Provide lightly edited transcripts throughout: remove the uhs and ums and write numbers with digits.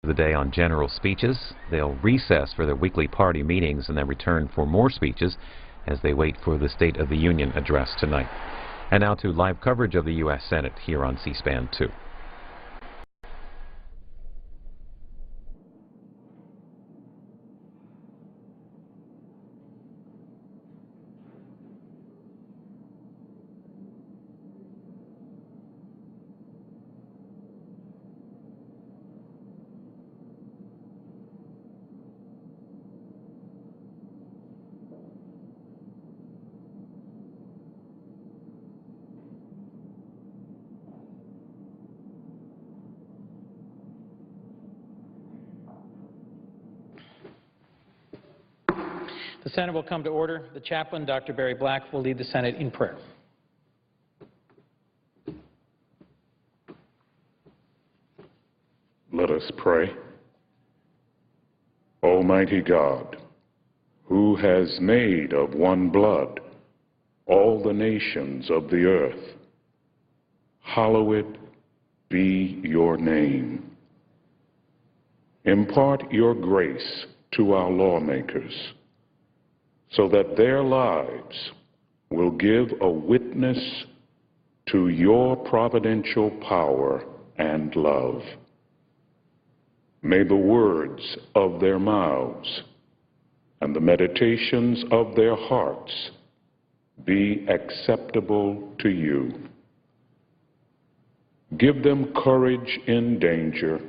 The day on general speeches. They'll recess for their weekly party meetings and then return for more speeches as they wait for the State of the Union address tonight. And now to live coverage of the U.S. Senate here on C-SPAN 2. The Senate will come to order. The chaplain, Dr. Barry Black, will lead the Senate in prayer. Let us pray. Almighty God, who has made of one blood all the nations of the earth, hallowed be your name. Impart your grace to our lawmakers, so that their lives will give a witness to your providential power and love. May the words of their mouths and the meditations of their hearts be acceptable to you. Give them courage in danger,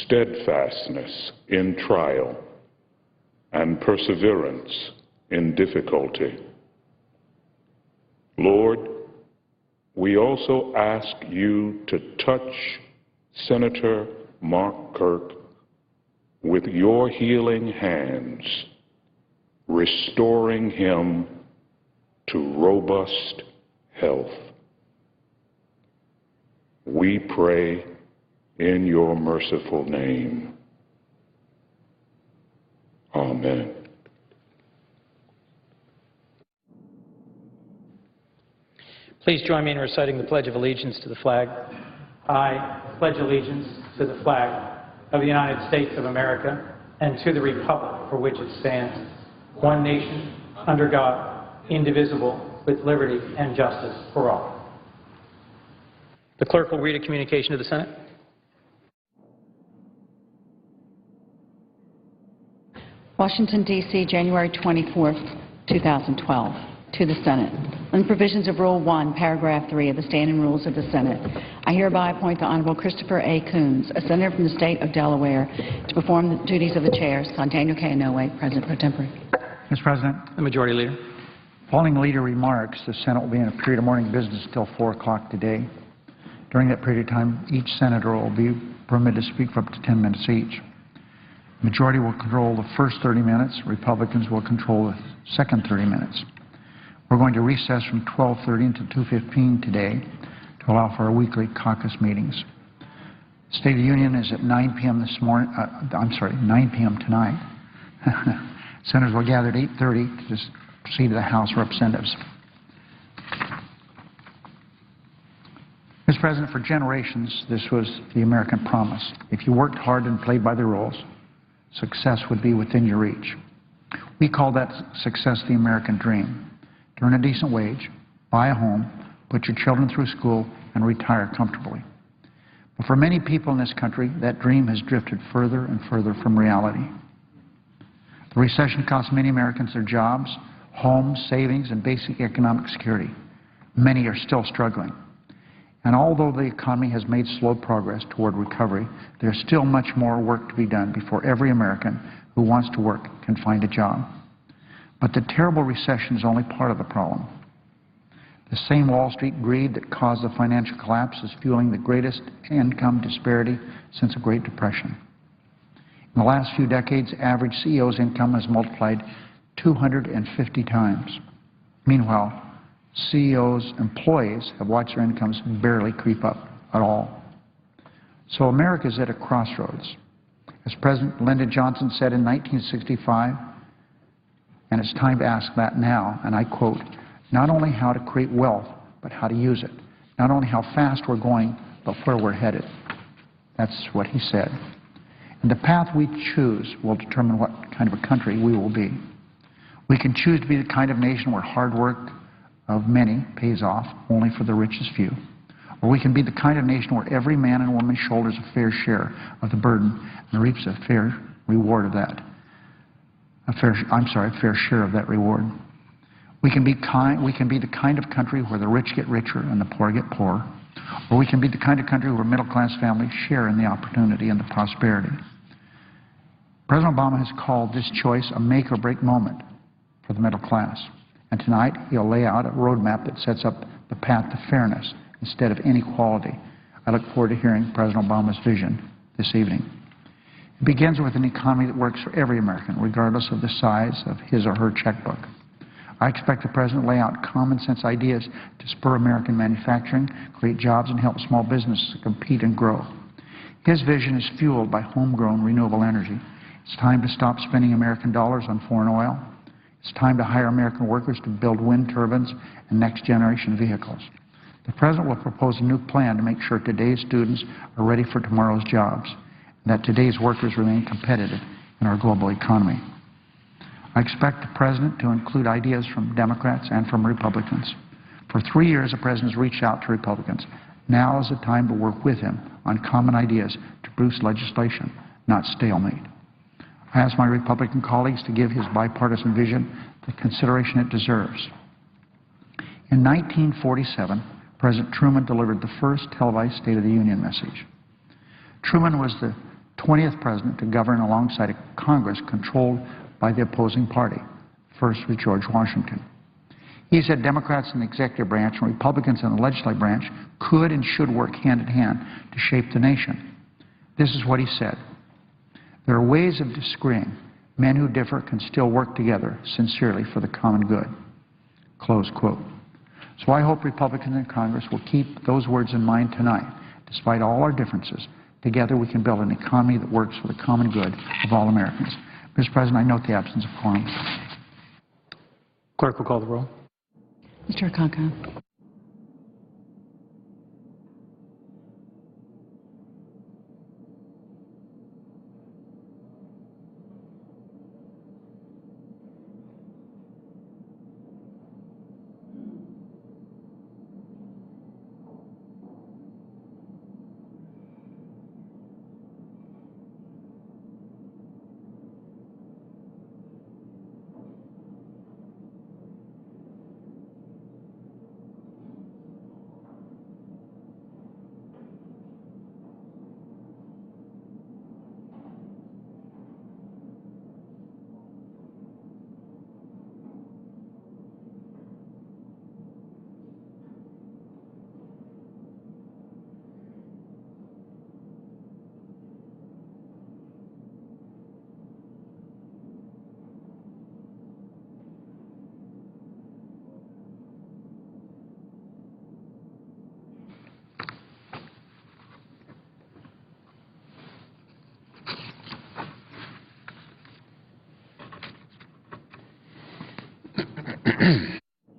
steadfastness in trial, and perseverance in difficulty. Lord, we also ask you to touch Senator Mark Kirk with your healing hands, restoring him to robust health. We pray in your merciful name. Amen. Please join me in reciting the Pledge of Allegiance to the flag. I pledge allegiance to the flag of the United States of America and to the republic for which it stands, one nation, under God, indivisible, with liberty and justice for all. The clerk will read a communication to the Senate. Washington, D.C., January 24, 2012. To the Senate. On the provisions of Rule 1, Paragraph 3 of the Standing Rules of the Senate, I hereby appoint the Honorable Christopher A. Coons, a senator from the state of Delaware, to perform the duties of the chair. Signed, Daniel K. Inouye, President pro tempore. Mr. President. The Majority Leader. Following leader remarks, the Senate will be in a period of morning business until 4 o'clock today. During that period of time, each senator will be permitted to speak for up to 10 minutes each. The majority will control the first 30 minutes. Republicans will control the second 30 minutes. We're going to recess from 12:30 until 2:15 today to allow for our weekly caucus meetings. State of the Union is at 9 p.m. this morning. 9 p.m. tonight. Senators will gather at 8:30 to just proceed to the House of Representatives. Mr. President, for generations, this was the American promise. If you worked hard and played by the rules, success would be within your reach. We call that success the American dream. To earn a decent wage, buy a home, put your children through school, and retire comfortably. But for many people in this country, that dream has drifted further and further from reality. The recession cost many Americans their jobs, homes, savings, and basic economic security. Many are still struggling. And although the economy has made slow progress toward recovery, there's still much more work to be done before every American who wants to work can find a job. But the terrible recession is only part of the problem. The same Wall Street greed that caused the financial collapse is fueling the greatest income disparity since the Great Depression. In the last few decades, average CEO's income has multiplied 250 times. Meanwhile, CEOs' employees have watched their incomes barely creep up at all. So America is at a crossroads. As President Lyndon Johnson said in 1965, and it's time to ask that now, and I quote, not only how to create wealth, but how to use it. Not only how fast we're going, but where we're headed. That's what he said. And the path we choose will determine what kind of a country we will be. We can choose to be the kind of nation where hard work of many pays off only for the richest few. Or we can be the kind of nation where every man and woman shoulders a fair share of the burden and reaps a fair reward of that. A fair share of that reward. We can be the kind of country where the rich get richer and the poor get poorer. Or we can be the kind of country where middle-class families share in the opportunity and the prosperity. President Obama has called this choice a make-or-break moment for the middle class. And tonight, he'll lay out a roadmap that sets up the path to fairness instead of inequality. I look forward to hearing President Obama's vision this evening. It begins with an economy that works for every American, regardless of the size of his or her checkbook. I expect the President to lay out common-sense ideas to spur American manufacturing, create jobs, and help small businesses to compete and grow. His vision is fueled by homegrown renewable energy. It's time to stop spending American dollars on foreign oil. It's time to hire American workers to build wind turbines and next-generation vehicles. The President will propose a new plan to make sure today's students are ready for tomorrow's jobs and that today's workers remain competitive in our global economy. I expect the President to include ideas from Democrats and from Republicans. For 3 years, the President has reached out to Republicans. Now is the time to work with him on common ideas to produce legislation, not stalemate. I ask my Republican colleagues to give his bipartisan vision the consideration it deserves. In 1947, President Truman delivered the first televised State of the Union message. Truman was the 20th president to govern alongside a Congress controlled by the opposing party. First was George Washington. He said Democrats in the executive branch and Republicans in the legislative branch could and should work hand in hand to shape the nation. This is what he said. There are ways of disagreeing. Men who differ can still work together sincerely for the common good. Close quote. So I hope Republicans in Congress will keep those words in mind tonight. Despite all our differences, together we can build an economy that works for the common good of all Americans. Mr. President, I note the absence of quorum. Clerk will call the roll. Mr. Akaka.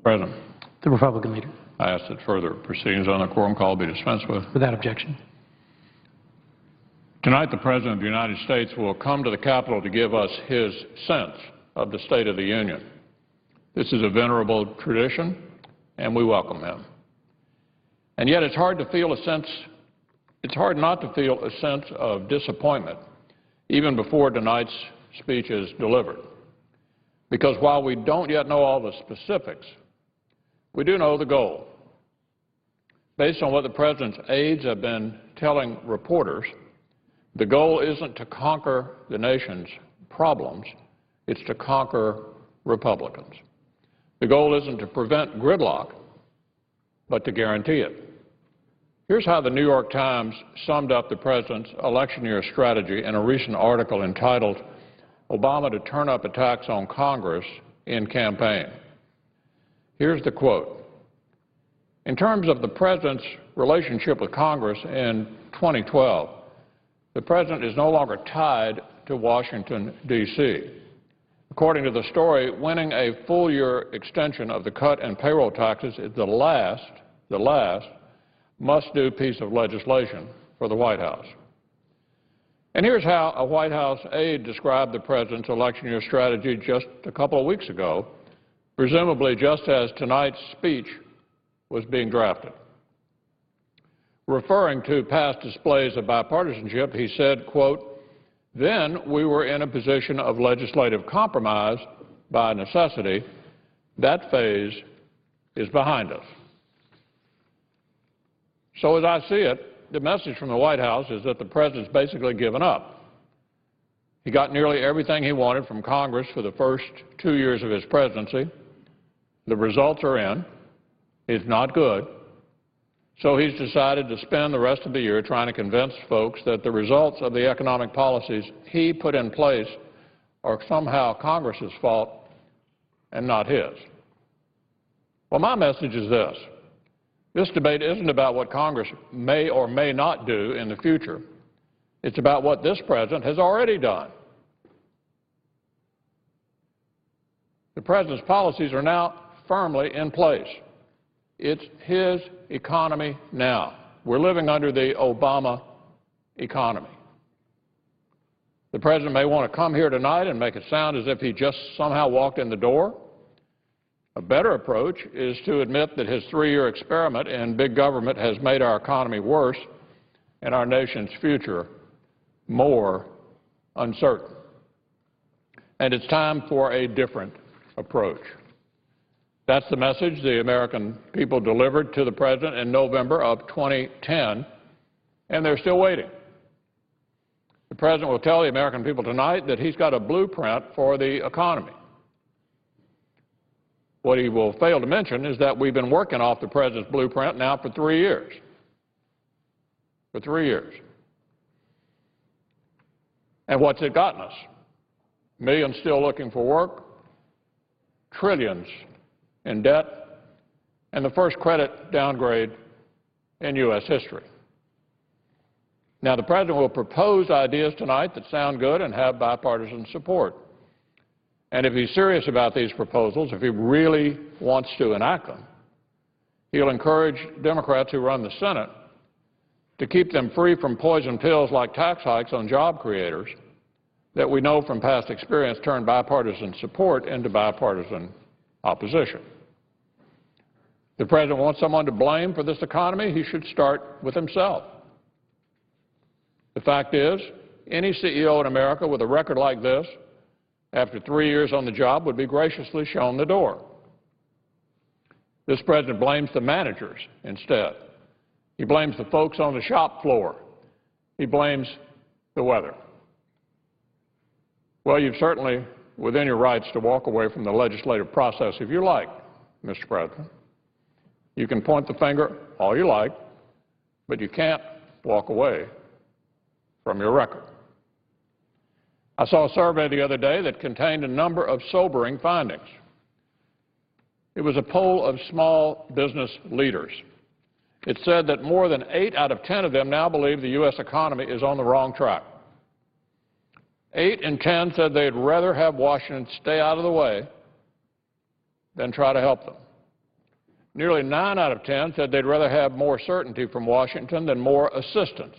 President, The Republican leader. I ask that further proceedings on the quorum call be dispensed with. Without objection. Tonight, the President of the United States will come to the Capitol to give us his sense of the State of the Union. This is a venerable tradition, and we welcome him. And yet it's hard not to feel a sense of disappointment even before tonight's speech is delivered. Because while we don't yet know all the specifics, we do know the goal. Based on what the President's aides have been telling reporters, the goal isn't to conquer the nation's problems, it's to conquer Republicans. The goal isn't to prevent gridlock, but to guarantee it. Here's how the New York Times summed up the President's election year strategy in a recent article entitled, "Obama to Turn Up Attacks on Congress in Campaign." Here's the quote. In terms of the President's relationship with Congress in 2012, the President is no longer tied to Washington, D.C. According to the story, winning a full-year extension of the cut in payroll taxes is the last must-do piece of legislation for the White House. And here's how a White House aide described the president's election year strategy just a couple of weeks ago, presumably just as tonight's speech was being drafted. Referring to past displays of bipartisanship, he said, quote, "Then we were in a position of legislative compromise by necessity. That phase is behind us." So as I see it, the message from the White House is that the president's basically given up. He got nearly everything he wanted from Congress for the first 2 years of his presidency. The results are in. It's not good. So he's decided to spend the rest of the year trying to convince folks that the results of the economic policies he put in place are somehow Congress's fault and not his. Well, my message is this. This debate isn't about what Congress may or may not do in the future. It's about what this president has already done. The president's policies are now firmly in place. It's his economy now. We're living under the Obama economy. The president may want to come here tonight and make it sound as if he just somehow walked in the door. A better approach is to admit that his 3-year experiment in big government has made our economy worse and our nation's future more uncertain. And it's time for a different approach. That's the message the American people delivered to the president in November of 2010, and they're still waiting. The president will tell the American people tonight that he's got a blueprint for the economy. What he will fail to mention is that we've been working off the president's blueprint now for 3 years. For 3 years. And what's it gotten us? Millions still looking for work, trillions in debt, and the first credit downgrade in U.S. history. Now, the president will propose ideas tonight that sound good and have bipartisan support. And if he's serious about these proposals, if he really wants to enact them, he'll encourage Democrats who run the Senate to keep them free from poison pills like tax hikes on job creators that we know from past experience turn bipartisan support into bipartisan opposition. If the president wants someone to blame for this economy, he should start with himself. The fact is, any CEO in America with a record like this, after 3 years on the job, would be graciously shown the door. This president blames the managers instead. He blames the folks on the shop floor. He blames the weather. Well, you've certainly within your rights to walk away from the legislative process if you like, Mr. President. You can point the finger all you like, but you can't walk away from your record. I saw a survey the other day that contained a number of sobering findings. It was a poll of small business leaders. It said that more than 8 out of 10 of them now believe the U.S. economy is on the wrong track. 8 in 10 said they'd rather have Washington stay out of the way than try to help them. Nearly 9 out of 10 said they'd rather have more certainty from Washington than more assistance.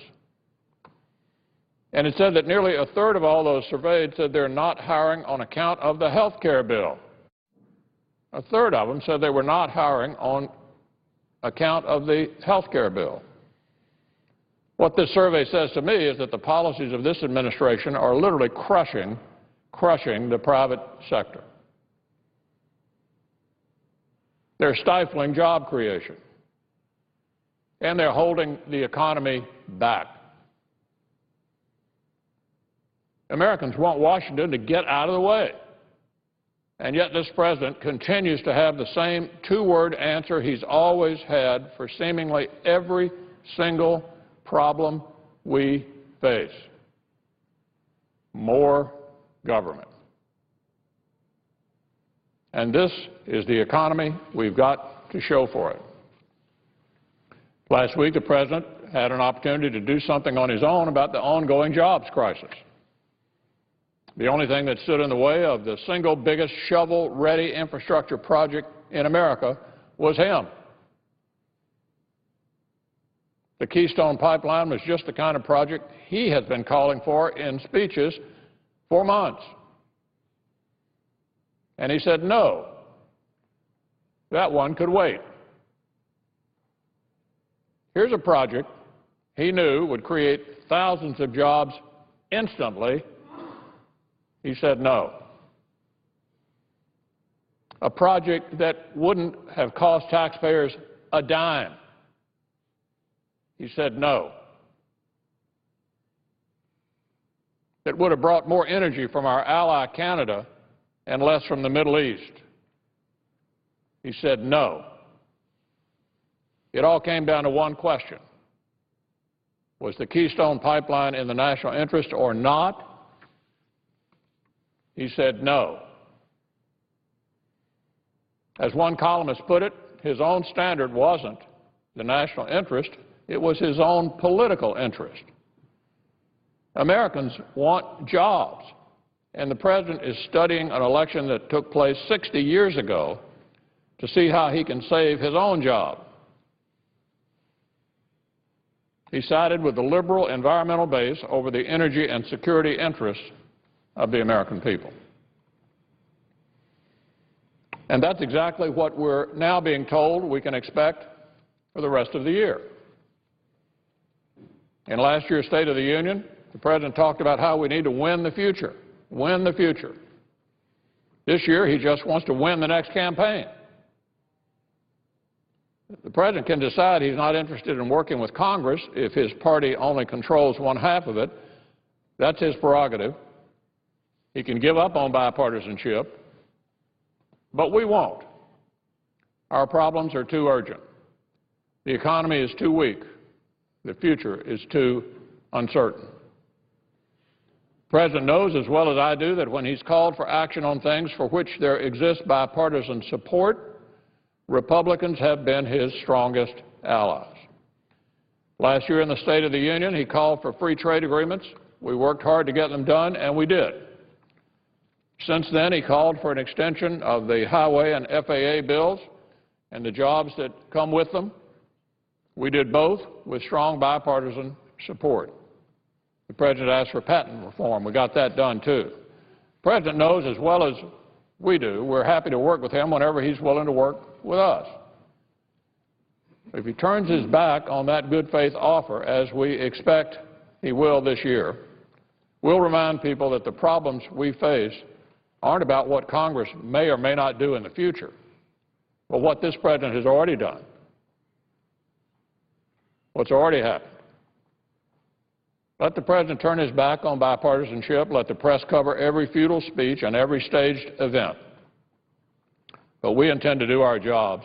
And it said that nearly a third of all those surveyed said they're not hiring on account of the health care bill. A third of them said they were not hiring on account of the health care bill. What this survey says to me is that the policies of this administration are literally crushing the private sector. They're stifling job creation, and they're holding the economy back. Americans want Washington to get out of the way, and yet this president continues to have the same two-word answer he's always had for seemingly every single problem we face: more government. And this is the economy we've got to show for it. Last week, the president had an opportunity to do something on his own about the ongoing jobs crisis. The only thing that stood in the way of the single biggest shovel-ready infrastructure project in America was him. The Keystone Pipeline was just the kind of project he has been calling for in speeches for months. And he said no. That one could wait. Here's a project he knew would create thousands of jobs instantly. He said no. A project that wouldn't have cost taxpayers a dime. He said no. That would have brought more energy from our ally Canada and less from the Middle East. He said no. It all came down to one question. Was the Keystone Pipeline in the national interest or not? He said no. As one columnist put it, his own standard wasn't the national interest, it was his own political interest. Americans want jobs, and the President is studying an election that took place 60 years ago to see how he can save his own job. He sided with the liberal environmental base over the energy and security interests of the American people. And that's exactly what we're now being told we can expect for the rest of the year. In last year's State of the Union, the President talked about how we need to win the future. Win the future. This year, he just wants to win the next campaign. The President can decide he's not interested in working with Congress if his party only controls one half of it. That's his prerogative. He can give up on bipartisanship, but we won't. Our problems are too urgent. The economy is too weak. The future is too uncertain. The President knows as well as I do that when he's called for action on things for which there exists bipartisan support, Republicans have been his strongest allies. Last year in the State of the Union, he called for free trade agreements. We worked hard to get them done, and we did. Since then, he called for an extension of the highway and FAA bills and the jobs that come with them. We did both with strong bipartisan support. The President asked for patent reform. We got that done, too. The President knows as well as we do we're happy to work with him whenever he's willing to work with us. If he turns his back on that good faith offer, as we expect he will this year, we'll remind people that the problems we face aren't about what Congress may or may not do in the future, but what this President has already done, what's already happened. Let the President turn his back on bipartisanship. Let the press cover every futile speech and every staged event. But we intend to do our jobs,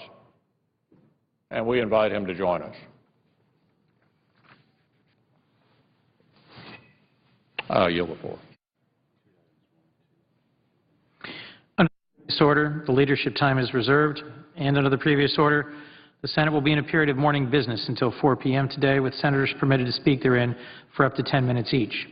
and we invite him to join us. I yield the floor. Under this order, the leadership time is reserved, and under the previous order, the Senate will be in a period of morning business until 4 p.m. today, with senators permitted to speak therein for up to 10 minutes each.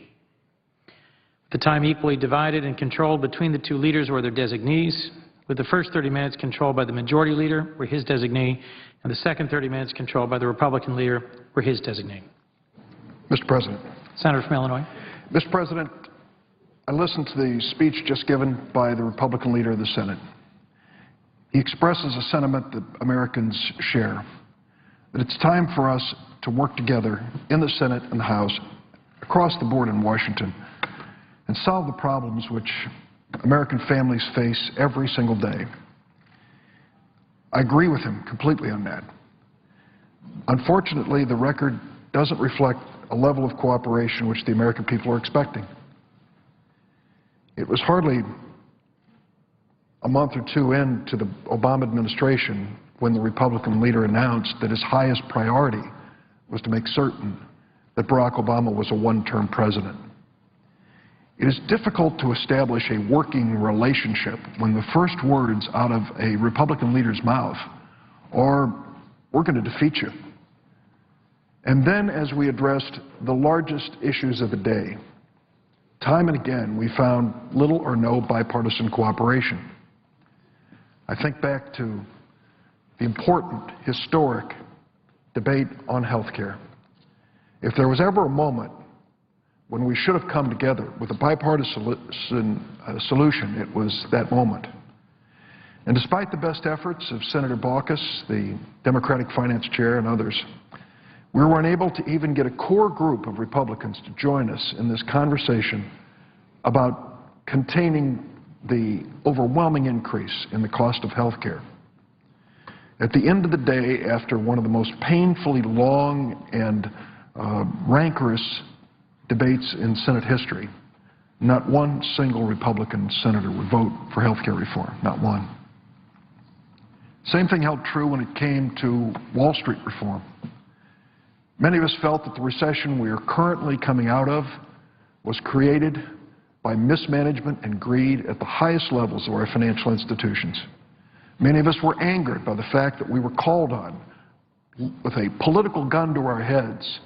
The time equally divided and controlled between the two leaders or their designees, with the first 30 minutes controlled by the majority leader or his designee, and the second 30 minutes controlled by the Republican leader or his designee. Mr. President. Senator from Illinois. Mr. President, I listened to the speech just given by the Republican leader of the Senate. He expresses a sentiment that Americans share, that it's time for us to work together in the Senate and the House, across the board in Washington, and solve the problems which American families face every single day. I agree with him completely on that. Unfortunately, the record doesn't reflect a level of cooperation which the American people are expecting. It was hardly a month or two into the Obama administration when the Republican leader announced that his highest priority was to make certain that Barack Obama was a one-term president. It is difficult to establish a working relationship when the first words out of a Republican leader's mouth are, "We're going to defeat you." And then as we addressed the largest issues of the day, time and again we found little or no bipartisan cooperation. I think back to the important, historic debate on health care. If there was ever a moment when we should have come together with a bipartisan solution, it was that moment. And despite the best efforts of Senator Baucus, the Democratic Finance Chair, and others, we were unable to even get a core group of Republicans to join us in this conversation about containing the overwhelming increase in the cost of health care. At the end of the day, after one of the most painfully long and rancorous debates in Senate history, not one single Republican senator would vote for health care reform, not one. Same thing held true when it came to Wall Street reform. Many of us felt that the recession we are currently coming out of was created by mismanagement and greed at the highest levels of our financial institutions. Many of us were angered by the fact that we were called on with a political gun to our heads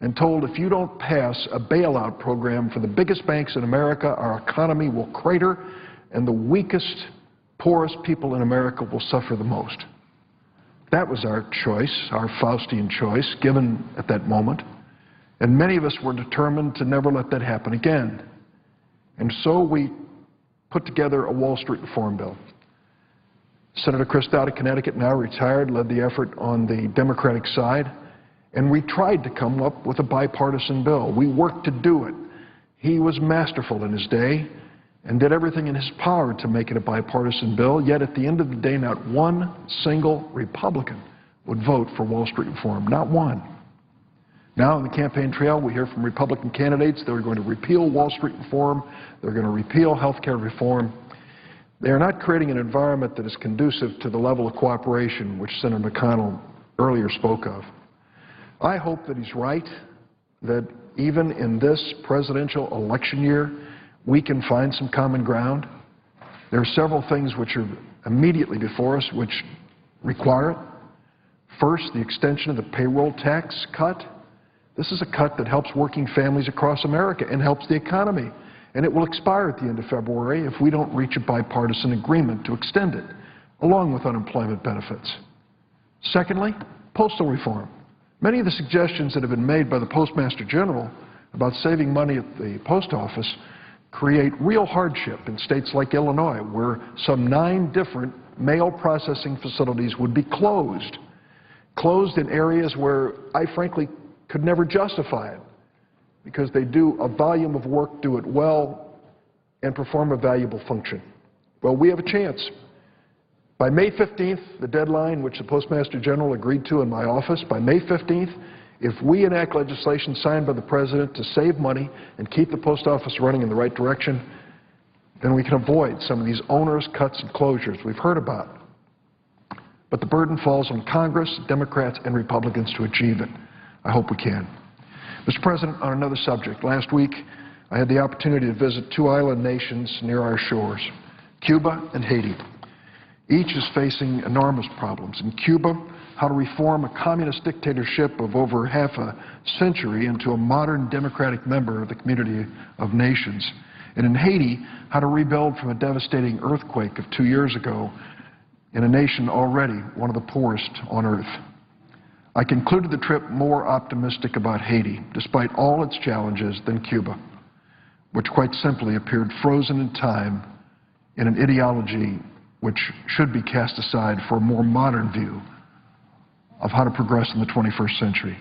and told, if you don't pass a bailout program for the biggest banks in America, our economy will crater and the weakest, poorest people in America will suffer the most. That was our choice, our Faustian choice, given at that moment. And many of us were determined to never let that happen again. And so we put together a Wall Street reform bill. Senator Chris Dodd of Connecticut, now retired, led the effort on the Democratic side. And we tried to come up with a bipartisan bill. We worked to do it. He was masterful in his day and did everything in his power to make it a bipartisan bill, yet at the end of the day, not one single Republican would vote for Wall Street reform, not one. Now on the campaign trail, we hear from Republican candidates they're going to repeal Wall Street reform, they're going to repeal health care reform. They are not creating an environment that is conducive to the level of cooperation which Senator McConnell earlier spoke of. I hope that he's right, that even in this presidential election year, we can find some common ground. There are several things which are immediately before us which require it. First, the extension of the payroll tax cut. This is a cut that helps working families across America and helps the economy. And it will expire at the end of February if we don't reach a bipartisan agreement to extend it, along with unemployment benefits. Secondly, postal reform. Many of the suggestions that have been made by the Postmaster General about saving money at the post office create real hardship in states like Illinois, where some 9 different mail processing facilities would be closed in areas where I frankly could never justify it, because they do a volume of work, do it well, and perform a valuable function. Well, we have a chance. By May 15th, the deadline which the Postmaster General agreed to in my office, by May 15th, if we enact legislation signed by the President to save money and keep the post office running in the right direction, then we can avoid some of these onerous cuts and closures we've heard about. But the burden falls on Congress, Democrats, and Republicans to achieve it. I hope we can. Mr. President, on another subject, last week I had the opportunity to visit 2 island nations near our shores, Cuba and Haiti. Each is facing enormous problems. In Cuba, how to reform a communist dictatorship of over half a century into a modern democratic member of the community of nations. And in Haiti, how to rebuild from a devastating earthquake of 2 years ago in a nation already one of the poorest on earth. I concluded the trip more optimistic about Haiti, despite all its challenges, than Cuba, which quite simply appeared frozen in time in an ideology which should be cast aside for a more modern view of how to progress in the 21st century.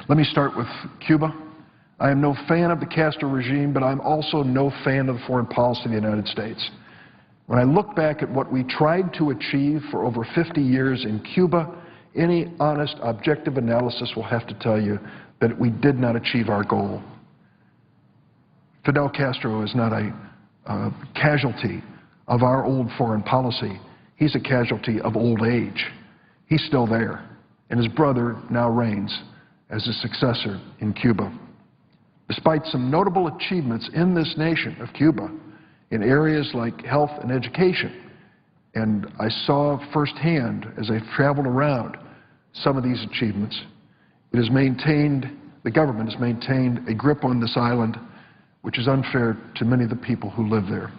Let me start with Cuba. I am no fan of the Castro regime, but I'm also no fan of the foreign policy of the United States. When I look back at what we tried to achieve for over 50 years in Cuba, any honest, objective analysis will have to tell you that we did not achieve our goal. Fidel Castro is not a casualty of our old foreign policy. He's a casualty of old age. He's still there, and his brother now reigns as his successor in Cuba. Despite some notable achievements in this nation of Cuba in areas like health and education, and I saw firsthand as I traveled around some of these achievements, the government has maintained a grip on this island which is unfair to many of the people who live there.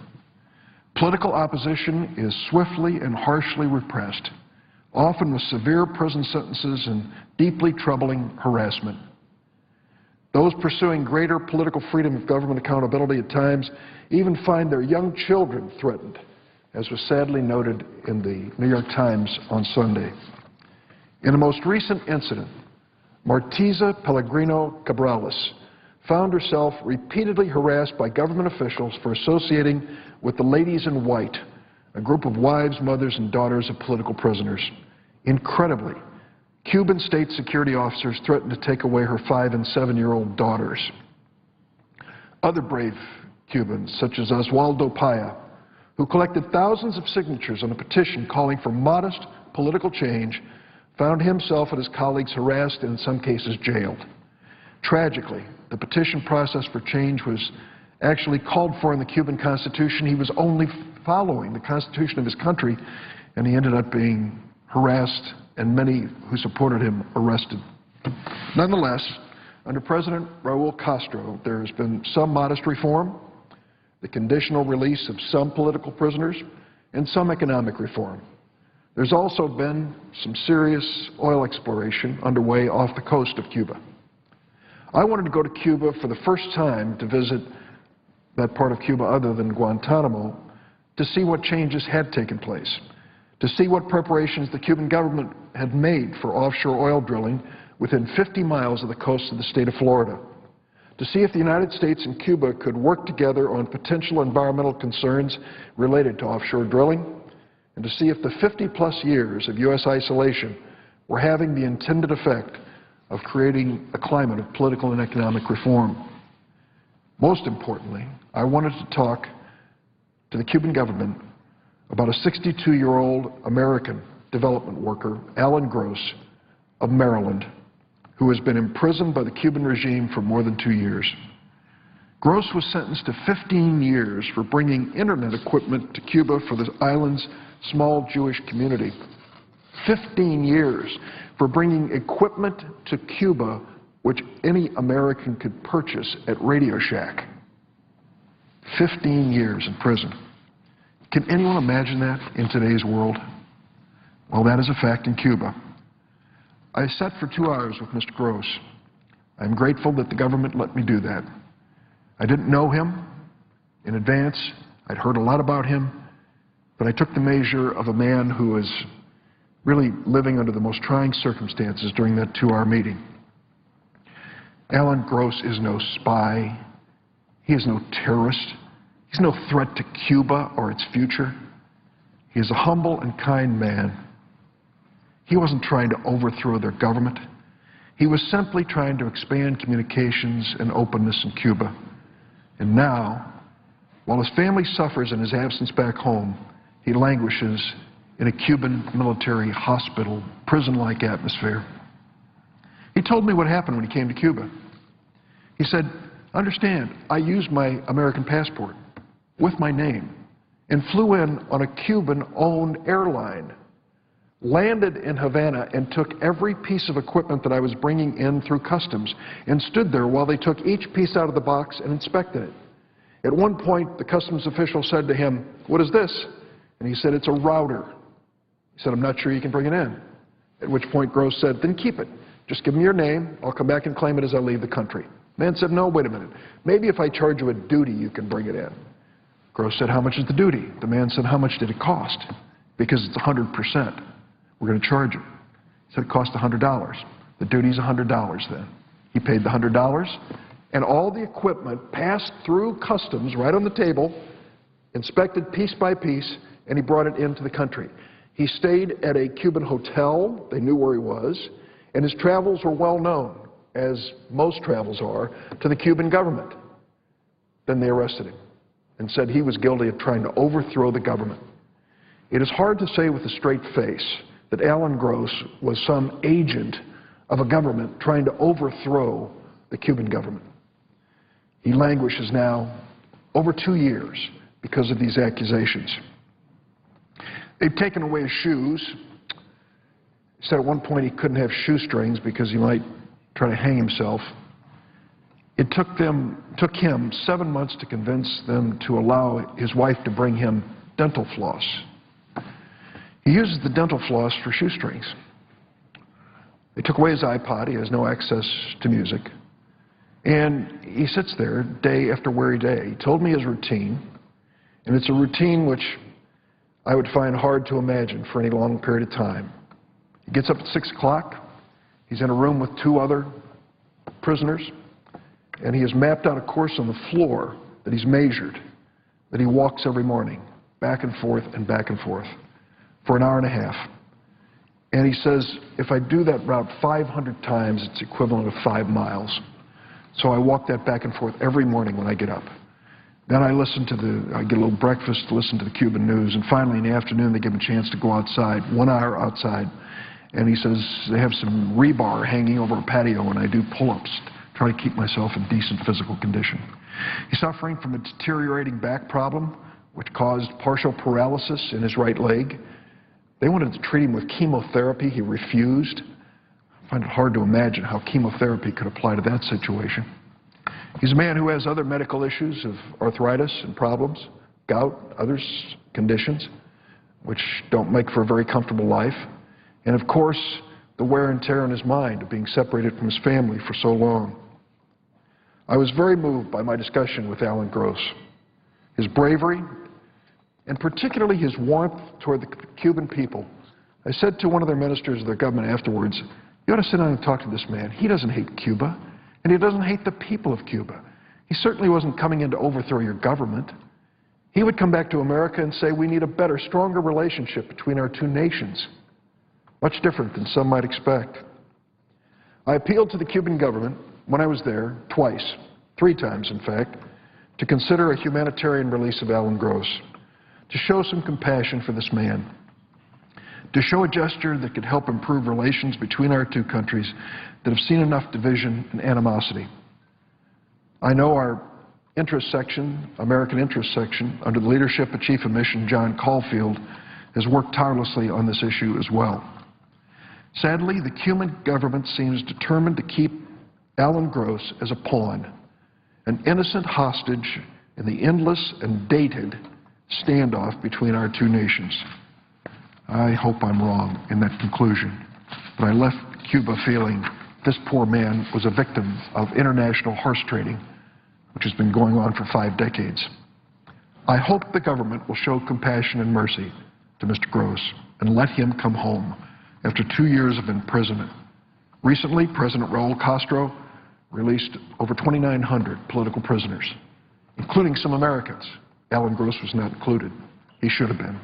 Political opposition is swiftly and harshly repressed, often with severe prison sentences and deeply troubling harassment. Those pursuing greater political freedom of government accountability at times even find their young children threatened, as was sadly noted in the New York Times on Sunday. In a most recent incident, Martiza Pellegrino Cabrales found herself repeatedly harassed by government officials for associating with the Ladies in White, a group of wives, mothers, and daughters of political prisoners. Incredibly, Cuban state security officers threatened to take away her 5- and 7-year-old daughters. Other brave Cubans, such as Oswaldo Paya, who collected thousands of signatures on a petition calling for modest political change, found himself and his colleagues harassed and in some cases jailed. Tragically, the petition process for change was actually called for in the Cuban Constitution. He was only following the Constitution of his country, and he ended up being harassed and many who supported him arrested. Nonetheless, under President Raul Castro, there has been some modest reform, the conditional release of some political prisoners, and some economic reform. There's also been some serious oil exploration underway off the coast of Cuba. I wanted to go to Cuba for the first time to visit that part of Cuba other than Guantanamo to see what changes had taken place, to see what preparations the Cuban government had made for offshore oil drilling within 50 miles of the coast of the state of Florida, to see if the United States and Cuba could work together on potential environmental concerns related to offshore drilling, and to see if the 50-plus years of U.S. isolation were having the intended effect of creating a climate of political and economic reform. Most importantly, I wanted to talk to the Cuban government about a 62-year-old American development worker, Alan Gross, of Maryland, who has been imprisoned by the Cuban regime for more than 2 years. Gross was sentenced to 15 years for bringing internet equipment to Cuba for the island's small Jewish community. 15 years for bringing equipment to Cuba which any American could purchase at Radio Shack. 15 years in prison. Can anyone imagine that in today's world? Well, that is a fact in Cuba. I sat for 2 hours with Mr. Gross. I'm grateful that the government let me do that. I didn't know him in advance. I'd heard a lot about him, but I took the measure of a man who is really living under the most trying circumstances during that 2-hour meeting. Alan Gross is no spy. He is no terrorist. He's no threat to Cuba or its future. He is a humble and kind man. He wasn't trying to overthrow their government. He was simply trying to expand communications and openness in Cuba. And now, while his family suffers in his absence back home, he languishes in a Cuban military hospital, prison-like atmosphere. He told me what happened when he came to Cuba. He said, understand, I used my American passport with my name and flew in on a Cuban-owned airline, landed in Havana and took every piece of equipment that I was bringing in through customs and stood there while they took each piece out of the box and inspected it. At one point, the customs official said to him, what is this? And he said, it's a router. He said, I'm not sure you can bring it in. At which point Gross said, then keep it. Just give me your name. I'll come back and claim it as I leave the country. The man said, no, wait a minute. Maybe if I charge you a duty, you can bring it in. Gross said, how much is the duty? The man said, how much did it cost? Because it's 100%. We're going to charge you. He said, it cost $100. The duty's $100 then. He paid the $100, and all the equipment passed through customs right on the table, inspected piece by piece, and he brought it into the country. He stayed at a Cuban hotel. They knew where he was, and his travels were well known, as most travels are, to the Cuban government. Then they arrested him and said he was guilty of trying to overthrow the government. It is hard to say with a straight face that Alan Gross was some agent of a government trying to overthrow the Cuban government. He languishes now over 2 years because of these accusations. They've taken away his shoes. He said at one point he couldn't have shoestrings because he might try to hang himself. It took him 7 months to convince them to allow his wife to bring him dental floss. He uses the dental floss for shoestrings. They took away his iPod. He has no access to music. And he sits there day after weary day. He told me his routine, and it's a routine which I would find hard to imagine for any long period of time. He gets up at 6 o'clock. He's in a room with 2 other prisoners, and he has mapped out a course on the floor that he's measured, that he walks every morning, back and forth for an hour and a half. And he says, if I do that route 500 times, it's equivalent of 5 miles. So I walk that back and forth every morning when I get up. Then I get a little breakfast, listen to the Cuban news, and finally in the afternoon they give him a chance to go outside, 1 hour outside. And he says they have some rebar hanging over a patio, and I do pull-ups, try to keep myself in decent physical condition. He's suffering from a deteriorating back problem, which caused partial paralysis in his right leg. They wanted to treat him with chemotherapy. He refused. I find it hard to imagine how chemotherapy could apply to that situation. He's a man who has other medical issues of arthritis and problems, gout, other conditions, which don't make for a very comfortable life. And of course, the wear and tear on his mind of being separated from his family for so long. I was very moved by my discussion with Alan Gross. His bravery, and particularly his warmth toward the Cuban people. I said to one of their ministers of their government afterwards, you ought to sit down and talk to this man. He doesn't hate Cuba, and he doesn't hate the people of Cuba. He certainly wasn't coming in to overthrow your government. He would come back to America and say we need a better, stronger relationship between our 2 nations. Much different than some might expect. I appealed to the Cuban government when I was there, twice, 3 times in fact, to consider a humanitarian release of Alan Gross, to show some compassion for this man, to show a gesture that could help improve relations between our 2 countries that have seen enough division and animosity. I know our interest section, American interest section, under the leadership of Chief of Mission John Caulfield, has worked tirelessly on this issue as well. Sadly, the Cuban government seems determined to keep Alan Gross as a pawn, an innocent hostage in the endless and dated standoff between our 2 nations. I hope I'm wrong in that conclusion, but I left Cuba feeling this poor man was a victim of international horse trading, which has been going on for 5 decades. I hope the government will show compassion and mercy to Mr. Gross and let him come home after 2 years of imprisonment. Recently, President Raul Castro released over 2,900 political prisoners, including some Americans. Alan Gross was not included. He should have been.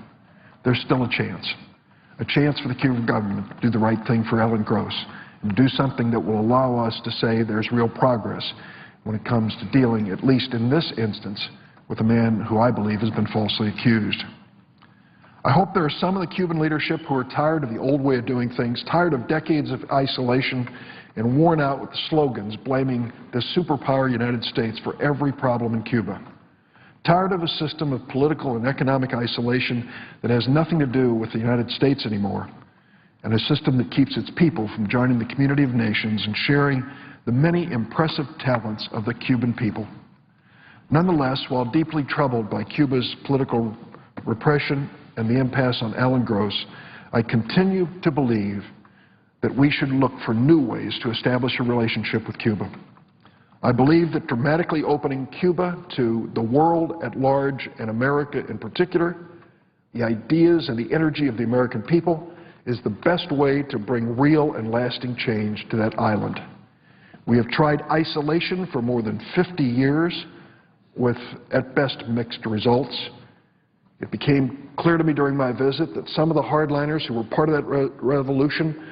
There's still a chance for the Cuban government to do the right thing for Alan Gross and do something that will allow us to say there's real progress when it comes to dealing, at least in this instance, with a man who I believe has been falsely accused. I hope there are some of the Cuban leadership who are tired of the old way of doing things, tired of decades of isolation, and worn out with the slogans blaming the superpower United States for every problem in Cuba. Tired of a system of political and economic isolation that has nothing to do with the United States anymore, and a system that keeps its people from joining the community of nations and sharing the many impressive talents of the Cuban people. Nonetheless, while deeply troubled by Cuba's political repression and the impasse on Alan Gross, I continue to believe that we should look for new ways to establish a relationship with Cuba. I believe that dramatically opening Cuba to the world at large and America in particular, the ideas and the energy of the American people, is the best way to bring real and lasting change to that island. We have tried isolation for more than 50 years with, at best, mixed results. It became clear to me during my visit that some of the hardliners who were part of that revolution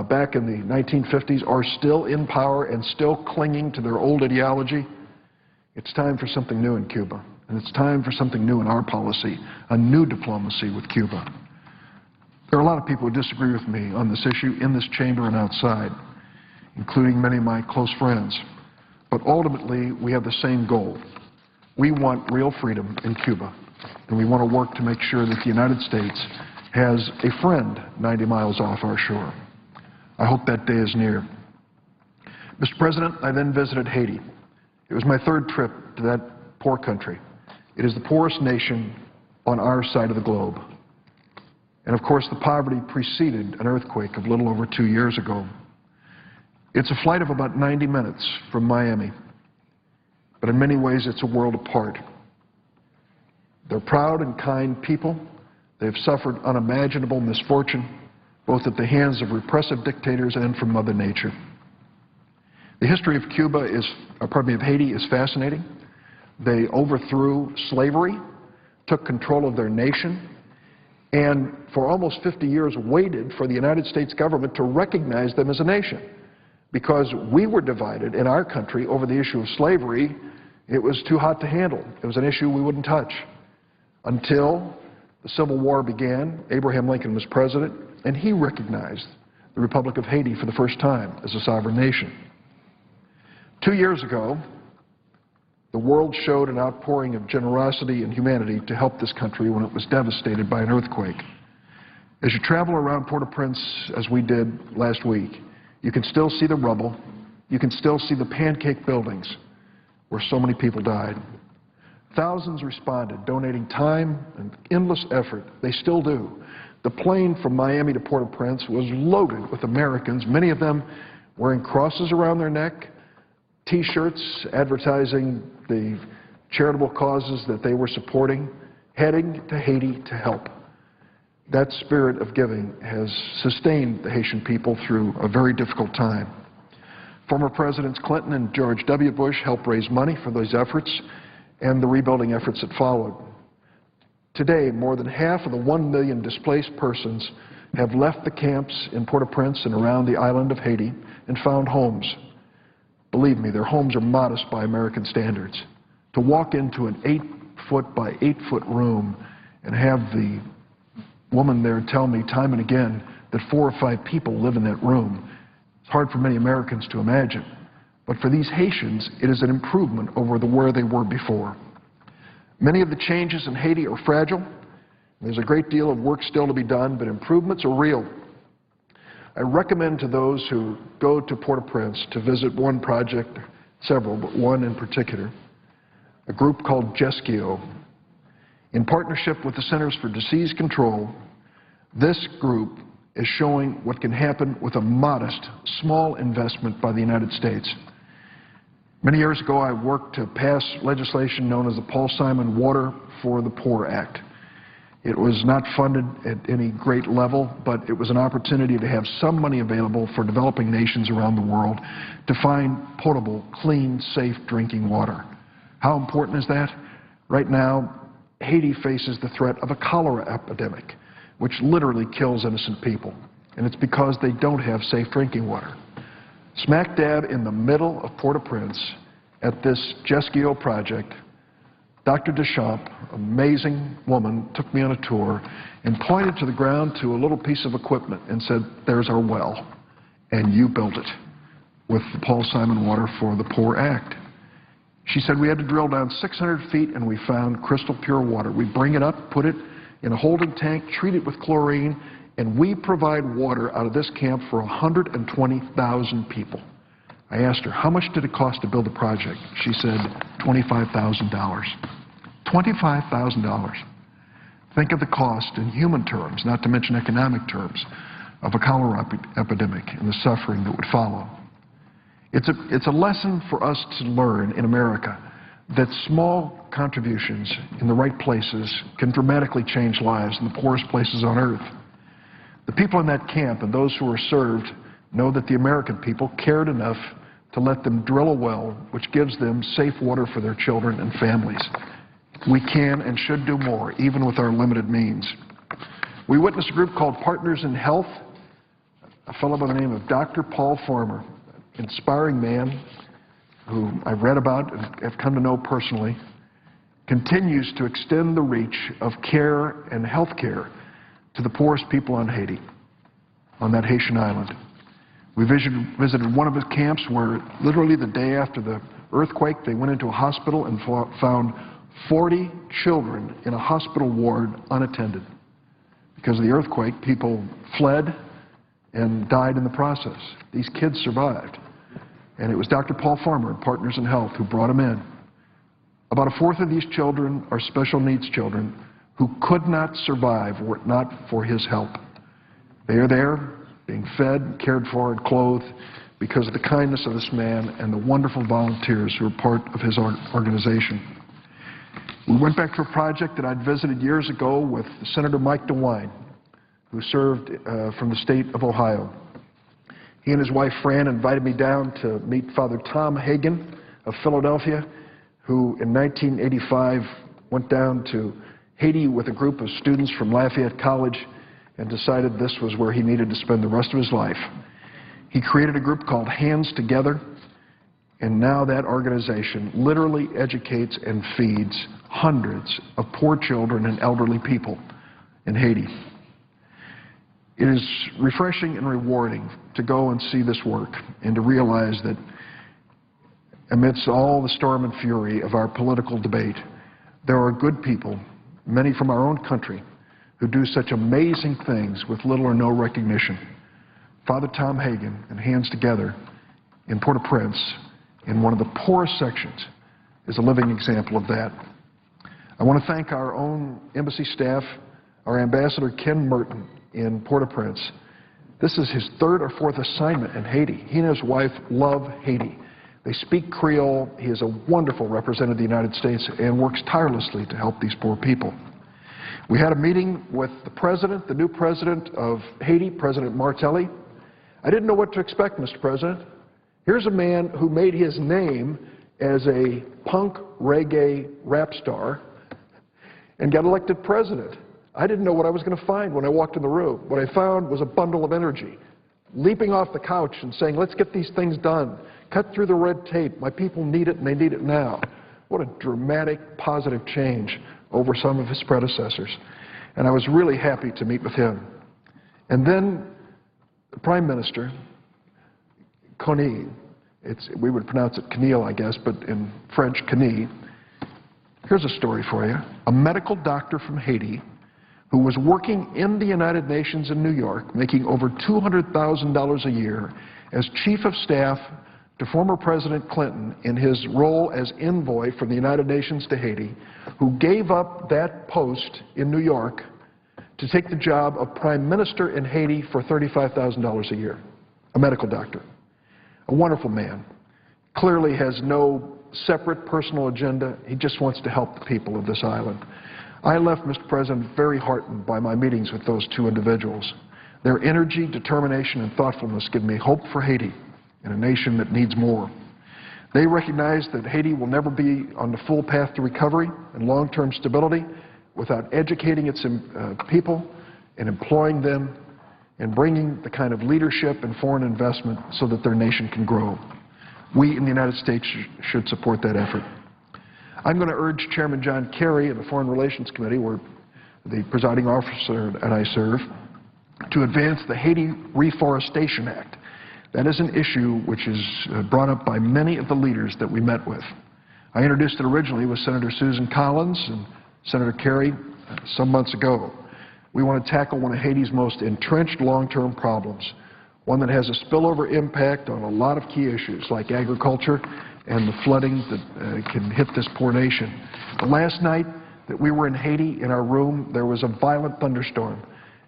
back in the 1950s are still in power and still clinging to their old ideology. It's time for something new in Cuba, and it's time for something new in our policy, a new diplomacy with Cuba. There are a lot of people who disagree with me on this issue in this chamber and outside, including many of my close friends. But ultimately, we have the same goal. We want real freedom in Cuba, and we want to work to make sure that the United States has a friend 90 miles off our shore. I hope that day is near. Mr. President, I then visited Haiti. It was my 3rd trip to that poor country. It is the poorest nation on our side of the globe. And of course, the poverty preceded an earthquake of a little over 2 years ago. It's a flight of about 90 minutes from Miami. but in many ways it's a world apart. They're proud and kind people. They've suffered unimaginable misfortune, both at the hands of repressive dictators and from Mother Nature. The history of Haiti is fascinating. They overthrew slavery, took control of their nation, and for almost 50 years waited for the United States government to recognize them as a nation. Because we were divided in our country over the issue of slavery, it was too hot to handle. It was an issue we wouldn't touch. Until the Civil War began, Abraham Lincoln was president, and he recognized the Republic of Haiti for the first time as a sovereign nation. 2 years ago, the world showed an outpouring of generosity and humanity to help this country when it was devastated by an earthquake. As you travel around Port-au-Prince, as we did last week, you can still see the rubble. You can still see the pancake buildings where so many people died. Thousands responded, donating time and endless effort. They still do. The plane from Miami to Port-au-Prince was loaded with Americans, many of them wearing crosses around their neck, T-shirts advertising the charitable causes that they were supporting, heading to Haiti to help. That spirit of giving has sustained the Haitian people through a very difficult time. Former Presidents Clinton and George W. Bush helped raise money for those efforts and the rebuilding efforts that followed. Today, more than half of the 1 million displaced persons have left the camps in Port-au-Prince and around the island of Haiti and found homes. Believe me, their homes are modest by American standards. To walk into an 8-foot by 8-foot room and have the woman there tell me time and again that 4 or 5 people live in that room, it's hard for many Americans to imagine. But for these Haitians, it is an improvement over where they were before. Many of the changes in Haiti are fragile. There's a great deal of work still to be done, but improvements are real. I recommend to those who go to Port-au-Prince to visit one project, several, but one in particular, a group called GESCIO. In partnership with the Centers for Disease Control, this group is showing what can happen with a modest, small investment by the United States. Many years ago, I worked to pass legislation known as the Paul Simon Water for the Poor Act. It was not funded at any great level, but it was an opportunity to have some money available for developing nations around the world to find potable, clean, safe drinking water. How important is that? Right now, Haiti faces the threat of a cholera epidemic, which literally kills innocent people, and it's because they don't have safe drinking water. Smack dab in the middle of Port-au-Prince at this GESCIO project, Dr. Deschamps, amazing woman, took me on a tour and pointed to the ground to a little piece of equipment and said, "There's our well, and you built it with the Paul Simon Water for the Poor Act." She said we had to drill down 600 feet and we found crystal pure water. We bring it up, put it in a holding tank, treat it with chlorine, and we provide water out of this camp for 120,000 people. I asked her, how much did it cost to build the project? She said, $25,000. $25,000. Think of the cost in human terms, not to mention economic terms, of a cholera epidemic and the suffering that would follow. It's a lesson for us to learn in America that small contributions in the right places can dramatically change lives in the poorest places on earth. The people in that camp and those who were served know that the American people cared enough to let them drill a well which gives them safe water for their children and families. We can and should do more, even with our limited means. We witnessed a group called Partners in Health, a fellow by the name of Dr. Paul Farmer, inspiring man who I've read about and have come to know personally, continues to extend the reach of care and health care to the poorest people on Haiti, on that Haitian island. We visited one of his camps where literally the day after the earthquake, they went into a hospital and found 40 children in a hospital ward unattended. Because of the earthquake, people fled and died in the process. These kids survived. And it was Dr. Paul Farmer and Partners in Health who brought them in. About a fourth of these children are special needs children who could not survive were it not for his help. They are there, being fed, cared for, and clothed because of the kindness of this man and the wonderful volunteers who are part of his organization. We went back to a project that I'd visited years ago with Senator Mike DeWine, who served from the state of Ohio. He and his wife Fran invited me down to meet Father Tom Hagen of Philadelphia, who in 1985 went down to Haiti with a group of students from Lafayette College and decided this was where he needed to spend the rest of his life. He created a group called Hands Together, and now that organization literally educates and feeds hundreds of poor children and elderly people in Haiti. It is refreshing and rewarding to go and see this work and to realize that amidst all the storm and fury of our political debate, there are good people, many from our own country, who do such amazing things with little or no recognition. Father Tom Hagen and Hands Together in Port-au-Prince, in one of the poorest sections, is a living example of that. I want to thank our own embassy staff, our ambassador Ken Merton in Port-au-Prince. This is his third or fourth assignment in Haiti. He and his wife love Haiti. They speak Creole. He is a wonderful representative of the United States and works tirelessly to help these poor people. We had a meeting with the president, the new president of Haiti, President Martelly. I didn't know what to expect, Mr. President. Here's a man who made his name as a punk reggae rap star and got elected president. I didn't know what I was going to find when I walked in the room. What I found was a bundle of energy, leaping off the couch and saying, let's get these things done. Cut through the red tape. My people need it, and they need it now. What a dramatic, positive change over some of his predecessors. And I was really happy to meet with him. And then the Prime Minister, Coney, we would pronounce it Keneal, I guess, but in French, Coney. Here's a story for you. A medical doctor from Haiti who was working in the United Nations in New York, making over $200,000 a year as chief of staff to former President Clinton in his role as envoy from the United Nations to Haiti, who gave up that post in New York to take the job of Prime Minister in Haiti for $35,000 a year, a medical doctor. A wonderful man. Clearly has no separate personal agenda. He just wants to help the people of this island. I left, Mr. President, very heartened by my meetings with those two individuals. Their energy, determination, and thoughtfulness give me hope for Haiti and a nation that needs more. They recognize that Haiti will never be on the full path to recovery and long-term stability without educating its people and employing them and bringing the kind of leadership and foreign investment so that their nation can grow. We in the United States should support that effort. I'm going to urge Chairman John Kerry of the Foreign Relations Committee, where the presiding officer and I serve, to advance the Haiti Reforestation Act. That is an issue which is brought up by many of the leaders that we met with. I introduced it originally with Senator Susan Collins and Senator Kerry some months ago. We want to tackle one of Haiti's most entrenched long-term problems, one that has a spillover impact on a lot of key issues like agriculture and the flooding that can hit this poor nation. The last night that we were in Haiti, in our room, there was a violent thunderstorm.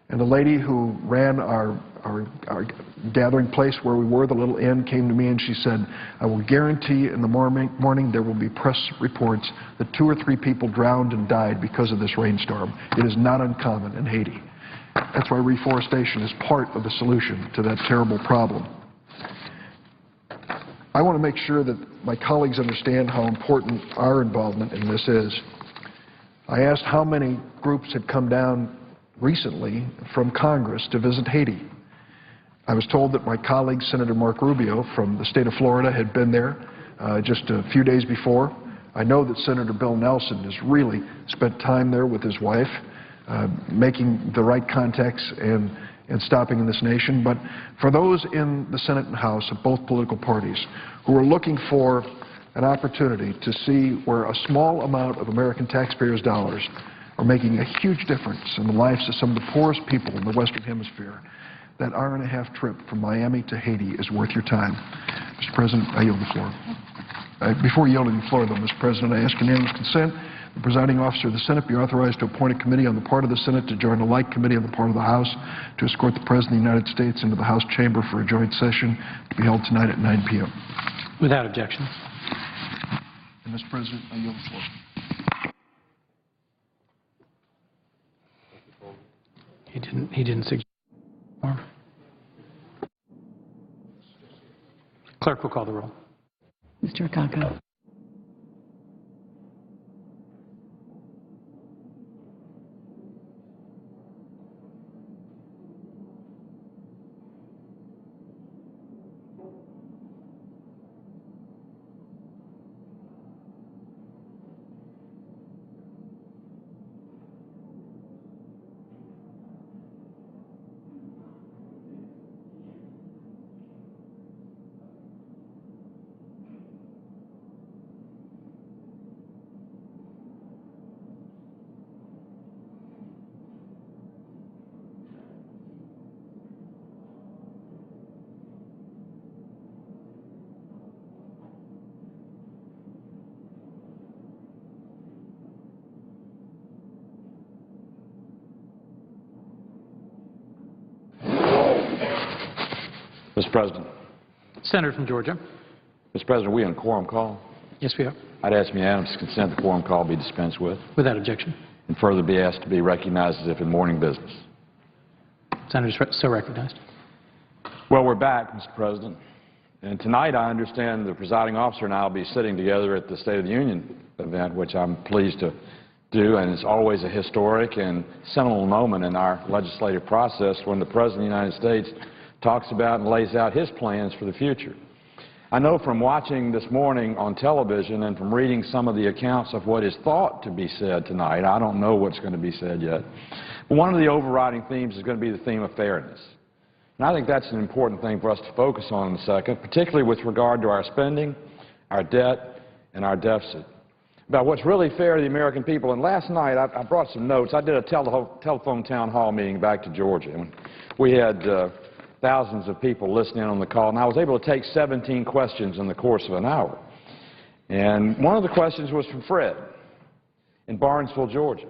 And the lady who ran our gathering place where we were, the little inn, came to me and she said, I will guarantee in the morning there will be press reports that 2 or 3 people drowned and died because of this rainstorm. It is not uncommon in Haiti. That's why reforestation is part of the solution to that terrible problem. I want to make sure that my colleagues understand how important our involvement in this is. I asked how many groups had come down recently from Congress to visit Haiti. I was told that my colleague, Senator Mark Rubio from the state of Florida, had been there just a few days before. I know that Senator Bill Nelson has really spent time there with his wife, making the right contacts and stopping in this nation. But for those in the Senate and House of both political parties who are looking for an opportunity to see where a small amount of American taxpayers' dollars are making a huge difference in the lives of some of the poorest people in the Western Hemisphere, that hour-and-a-half trip from Miami to Haiti is worth your time. Mr. President, I yield the floor. Before yielding the floor, though, Mr. President, I ask unanimous consent The presiding officer of the Senate be authorized to appoint a committee on the part of the Senate to join a like committee on the part of the House to escort the President of the United States into the House chamber for a joint session to be held tonight at 9 p.m. Without objection. And, Mr. President, I yield the floor. He didn't suggest. Clerk will call the roll. Mr. Akaka. Mr. President. Senator from Georgia. Mr. President, are we on quorum call? Yes, we are. I'd ask unanimous consent the quorum call be dispensed with, Without objection. and further be asked to be recognized as if in morning business. Senator so recognized. Well, we're back, Mr. President. And tonight I understand the presiding officer and I will be sitting together at the State of the Union event, which I'm pleased to do, and it's always a historic and seminal moment in our legislative process when the President of the United States talks about and lays out his plans for the future. I know from watching this morning on television and from reading some of the accounts of what is thought to be said tonight, I don't know what's going to be said yet, but one of the overriding themes is going to be the theme of fairness. And I think that's an important thing for us to focus on in a second, particularly with regard to our spending, our debt, and our deficit. About what's really fair to the American people. And last night I brought some notes. I did a telephone town hall meeting back to Georgia. And we had thousands of people listening on the call, and I was able to take 17 questions in the course of an hour. And one of the questions was from Fred in Barnesville, Georgia.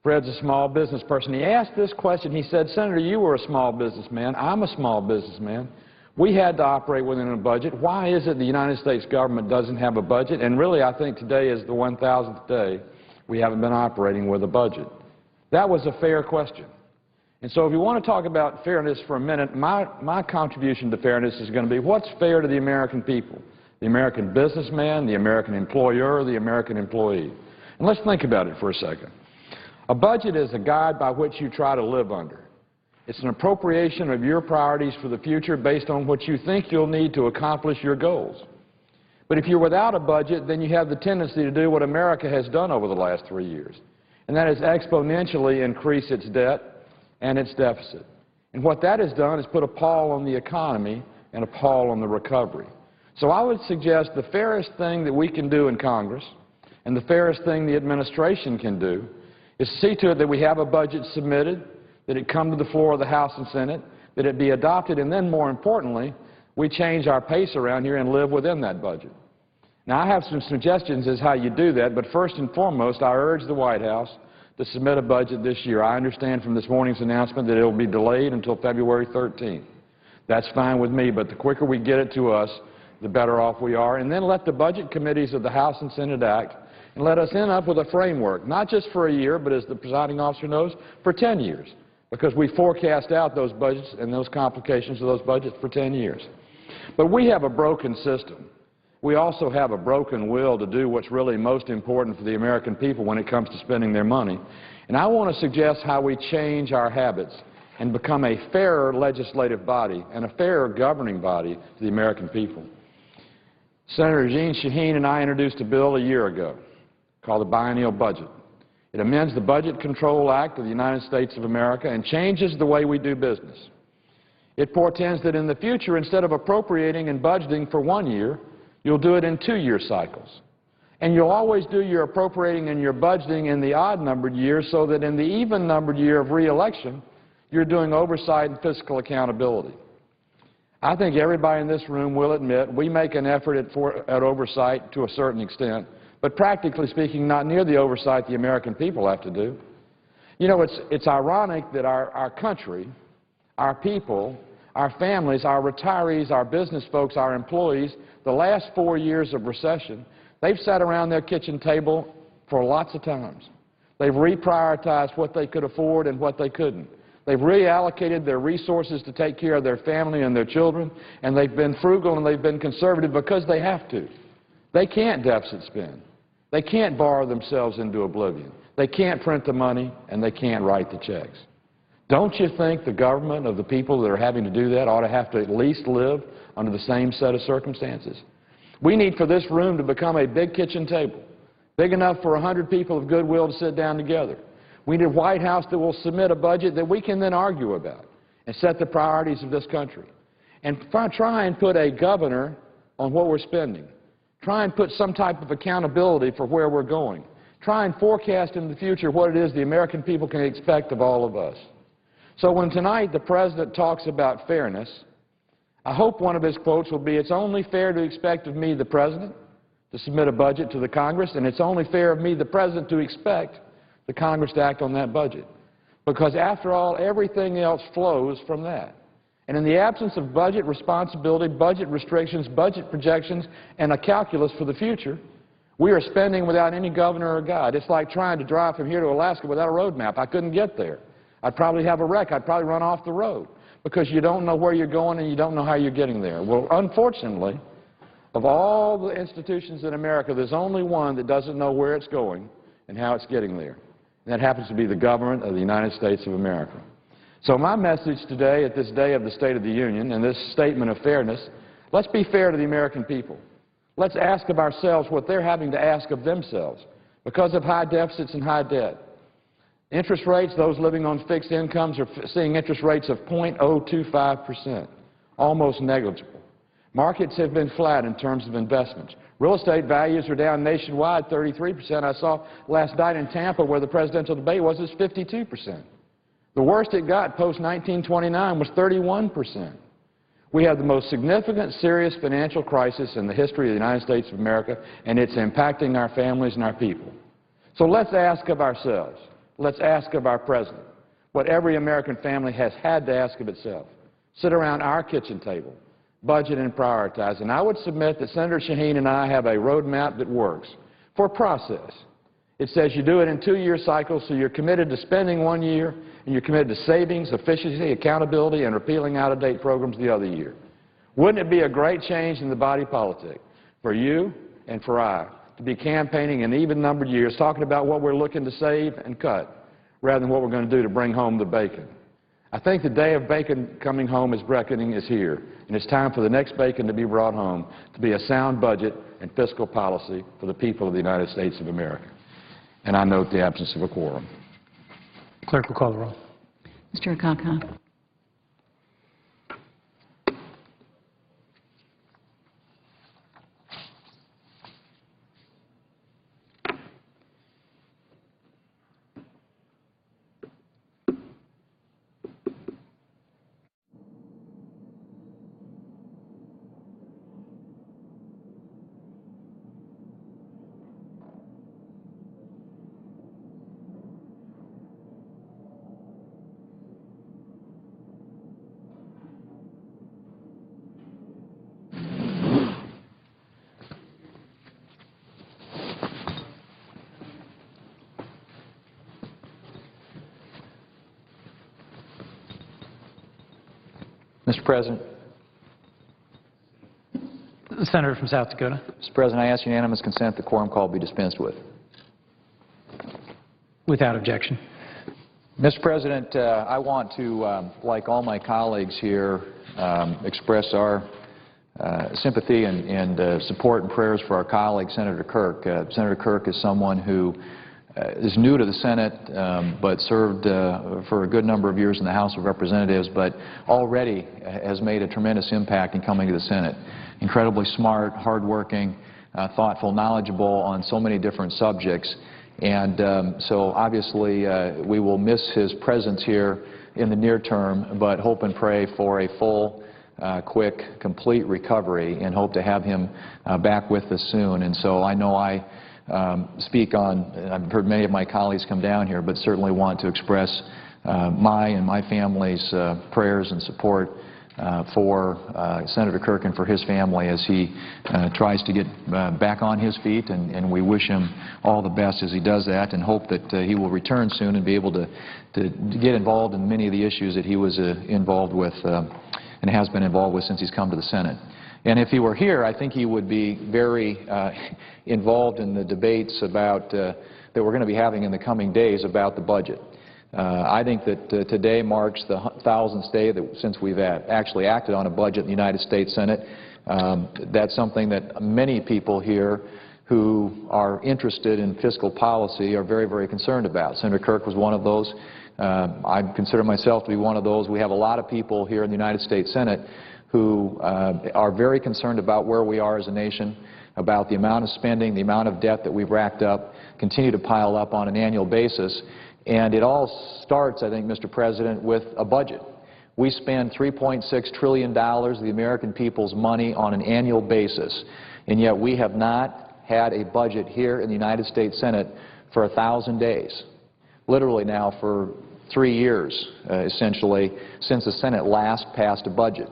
Fred's a small business person. He asked this question. He said, Senator, you were a small businessman. I'm a small businessman. We had to operate within a budget. Why is it the United States government doesn't have a budget? And really, I think today is the 1,000th day we haven't been operating with a budget. That was a fair question. And so if you want to talk about fairness for a minute, my contribution to fairness is going to be what's fair to the American people, the American businessman, the American employer, the American employee. And let's think about it for a second. A budget is a guide by which you try to live under. It's an appropriation of your priorities for the future based on what you think you'll need to accomplish your goals. But if you're without a budget, then you have the tendency to do what America has done over the last 3 years, and that is exponentially increase its debt and its deficit. And what that has done is put a pall on the economy and a pall on the recovery. So I would suggest the fairest thing that we can do in Congress and the fairest thing the administration can do is see to it that we have a budget submitted, that it come to the floor of the House and Senate, that it be adopted, and then more importantly, we change our pace around here and live within that budget. Now, I have some suggestions as how you do that, but first and foremost, I urge the White House to submit a budget this year. I understand from this morning's announcement that it will be delayed until February 13th. That's fine with me, but the quicker we get it to us, the better off we are. And then let the budget committees of the House and Senate act, and let us end up with a framework, not just for a year, but as the presiding officer knows, for 10 years, because we forecast out those budgets and those complications of those budgets for 10 years. But we have a broken system. We also have a broken will to do what's really most important for the American people when it comes to spending their money. And I want to suggest how we change our habits and become a fairer legislative body and a fairer governing body to the American people. Senator Jeanne Shaheen and I introduced a bill a year ago called the Biennial Budget. It amends the Budget Control Act of the United States of America and changes the way we do business. It portends that in the future, instead of appropriating and budgeting for 1 year, you'll do it in 2-year cycles. And you'll always do your appropriating and your budgeting in the odd-numbered year so that in the even-numbered year of re-election, you're doing oversight and fiscal accountability. I think everybody in this room will admit we make an effort at oversight to a certain extent, but practically speaking, not near the oversight the American people have to do. You know, it's ironic that our country, our people, our families, our retirees, our business folks, our employees, the last 4 years of recession, they've sat around their kitchen table for lots of times. They've reprioritized what they could afford and what they couldn't. They've reallocated their resources to take care of their family and their children, and they've been frugal and they've been conservative because they have to. They can't deficit spend. They can't borrow themselves into oblivion. They can't print the money, and they can't write the checks. Don't you think the government of the people that are having to do that ought to have to at least live under the same set of circumstances? We need for this room to become a big kitchen table, big enough for 100 people of goodwill to sit down together. We need a White House that will submit a budget that we can then argue about and set the priorities of this country. And try and put a governor on what we're spending. Try and put some type of accountability for where we're going. Try and forecast in the future what it is the American people can expect of all of us. So when tonight the President talks about fairness, I hope one of his quotes will be, "It's only fair to expect of me, the President, to submit a budget to the Congress, and it's only fair of me, the President, to expect the Congress to act on that budget." Because after all, everything else flows from that. And in the absence of budget responsibility, budget restrictions, budget projections, and a calculus for the future, we are spending without any governor or guide. It's like trying to drive from here to Alaska without a road map. I couldn't get there. I'd probably have a wreck. I'd probably run off the road because you don't know where you're going and you don't know how you're getting there. Well, unfortunately, of all the institutions in America, there's only one that doesn't know where it's going and how it's getting there. And that happens to be the government of the United States of America. So my message today at this day of the State of the Union and this statement of fairness, let's be fair to the American people. Let's ask of ourselves what they're having to ask of themselves because of high deficits and high debt. Interest rates, those living on fixed incomes are seeing interest rates of 0.025%, almost negligible. Markets have been flat in terms of investments. Real estate values are down nationwide 33%. I saw last night in Tampa where the presidential debate was, it's 52%. The worst it got post-1929 was 31%. We have the most significant, serious financial crisis in the history of the United States of America, and it's impacting our families and our people. So let's ask of ourselves, let's ask of our President, what every American family has had to ask of itself. Sit around our kitchen table, budget and prioritize. And I would submit that Senator Shaheen and I have a roadmap that works for a process. It says you do it in 2-year cycles, so you're committed to spending 1 year, and you're committed to savings, efficiency, accountability, and repealing out-of-date programs the other year. Wouldn't it be a great change in the body politic for you and for I to be campaigning in even-numbered years, talking about what we're looking to save and cut, rather than what we're going to do to bring home the bacon? I think the day of bacon coming home as reckoning is here, and it's time for the next bacon to be brought home, to be a sound budget and fiscal policy for the people of the United States of America. And I note the absence of a quorum. Clerk will call the roll. Mr. Akaka. Mr. President. The Senator from South Dakota. Mr. President, I ask unanimous consent the quorum call be dispensed with. Without objection. Mr. President, I want to, like all my colleagues here, express our sympathy and support and prayers for our colleague, Senator Kirk. Senator Kirk is someone who is new to the Senate, but served for a good number of years in the House of Representatives, but already has made a tremendous impact in coming to the Senate. Incredibly smart, hardworking, thoughtful, knowledgeable on so many different subjects. And so obviously we will miss his presence here in the near term, but hope and pray for a full, quick, complete recovery and hope to have him back with us soon. And so I know I speak on, I've heard many of my colleagues come down here, but certainly want to express my and my family's prayers and support for Senator Kirk and for his family as he tries to get back on his feet, and we wish him all the best as he does that and hope that he will return soon and be able to get involved in many of the issues that he was involved with and has been involved with since he's come to the Senate. And if he were here, I think he would be very involved in the debates about that we're going to be having in the coming days about the budget. I think that today marks the 1,000th day that since we've actually acted on a budget in the United States Senate. That's something that many people here who are interested in fiscal policy are very, very concerned about. Senator Kirk was one of those. I consider myself to be one of those. We have a lot of people here in the United States Senate who are very concerned about where we are as a nation, about the amount of spending, the amount of debt that we've racked up, continue to pile up on an annual basis. And it all starts, I think, Mr. President, with a budget. We spend $3.6 trillion of the American people's money on an annual basis, and yet we have not had a budget here in the United States Senate for 1,000 days. Literally now for 3 years, essentially, since the Senate last passed a budget.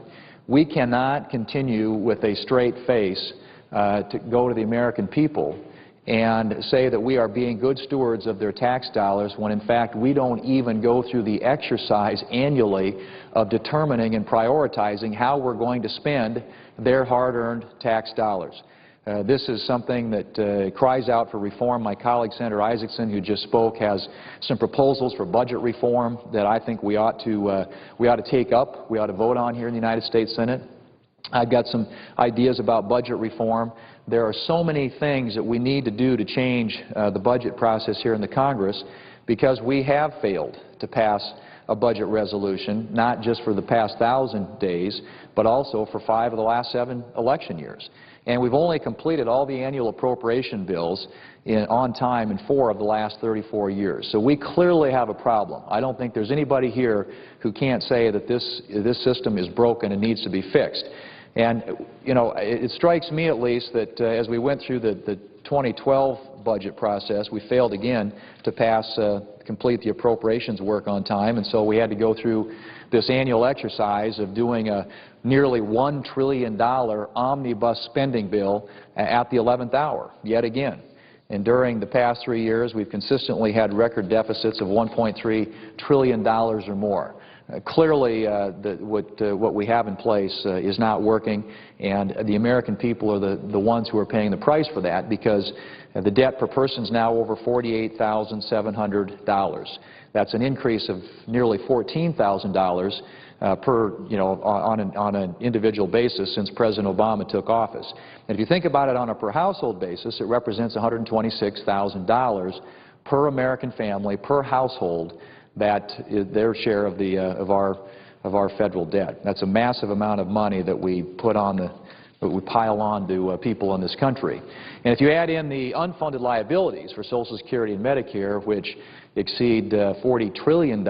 We cannot continue with a straight face to go to the American people and say that we are being good stewards of their tax dollars when in fact we don't even go through the exercise annually of determining and prioritizing how we're going to spend their hard-earned tax dollars. This is something that cries out for reform. My colleague Senator Isaacson, who just spoke, has some proposals for budget reform that I think we ought to take up, we ought to vote on here in the United States Senate. I've got some ideas about budget reform. There are so many things that we need to do to change the budget process here in the Congress because we have failed to pass a budget resolution, not just for the past 1,000 days, but also for 5 of the last 7 election years. And we've only completed all the annual appropriation bills on time in 4 of the last 34 years. So we clearly have a problem. I don't think there's anybody here who can't say that this system is broken and needs to be fixed. And, you know, it strikes me at least that as we went through the 2012 budget process, we failed again to complete the appropriations work on time, and so we had to go through this annual exercise of doing a nearly $1 trillion omnibus spending bill at the 11th hour, yet again. And during the past 3 years, we've consistently had record deficits of $1.3 trillion or more. Clearly, what we have in place is not working, and the American people are the ones who are paying the price for that because the debt per person is now over $48,700. That's an increase of nearly $14,000 on an individual basis since President Obama took office. And if you think about it on a per household basis, it represents $126,000 per American family, per household, that is their share of our federal debt. That's a massive amount of money that we pile on to people in this country. And if you add in the unfunded liabilities for Social Security and Medicare, which exceed $40 trillion,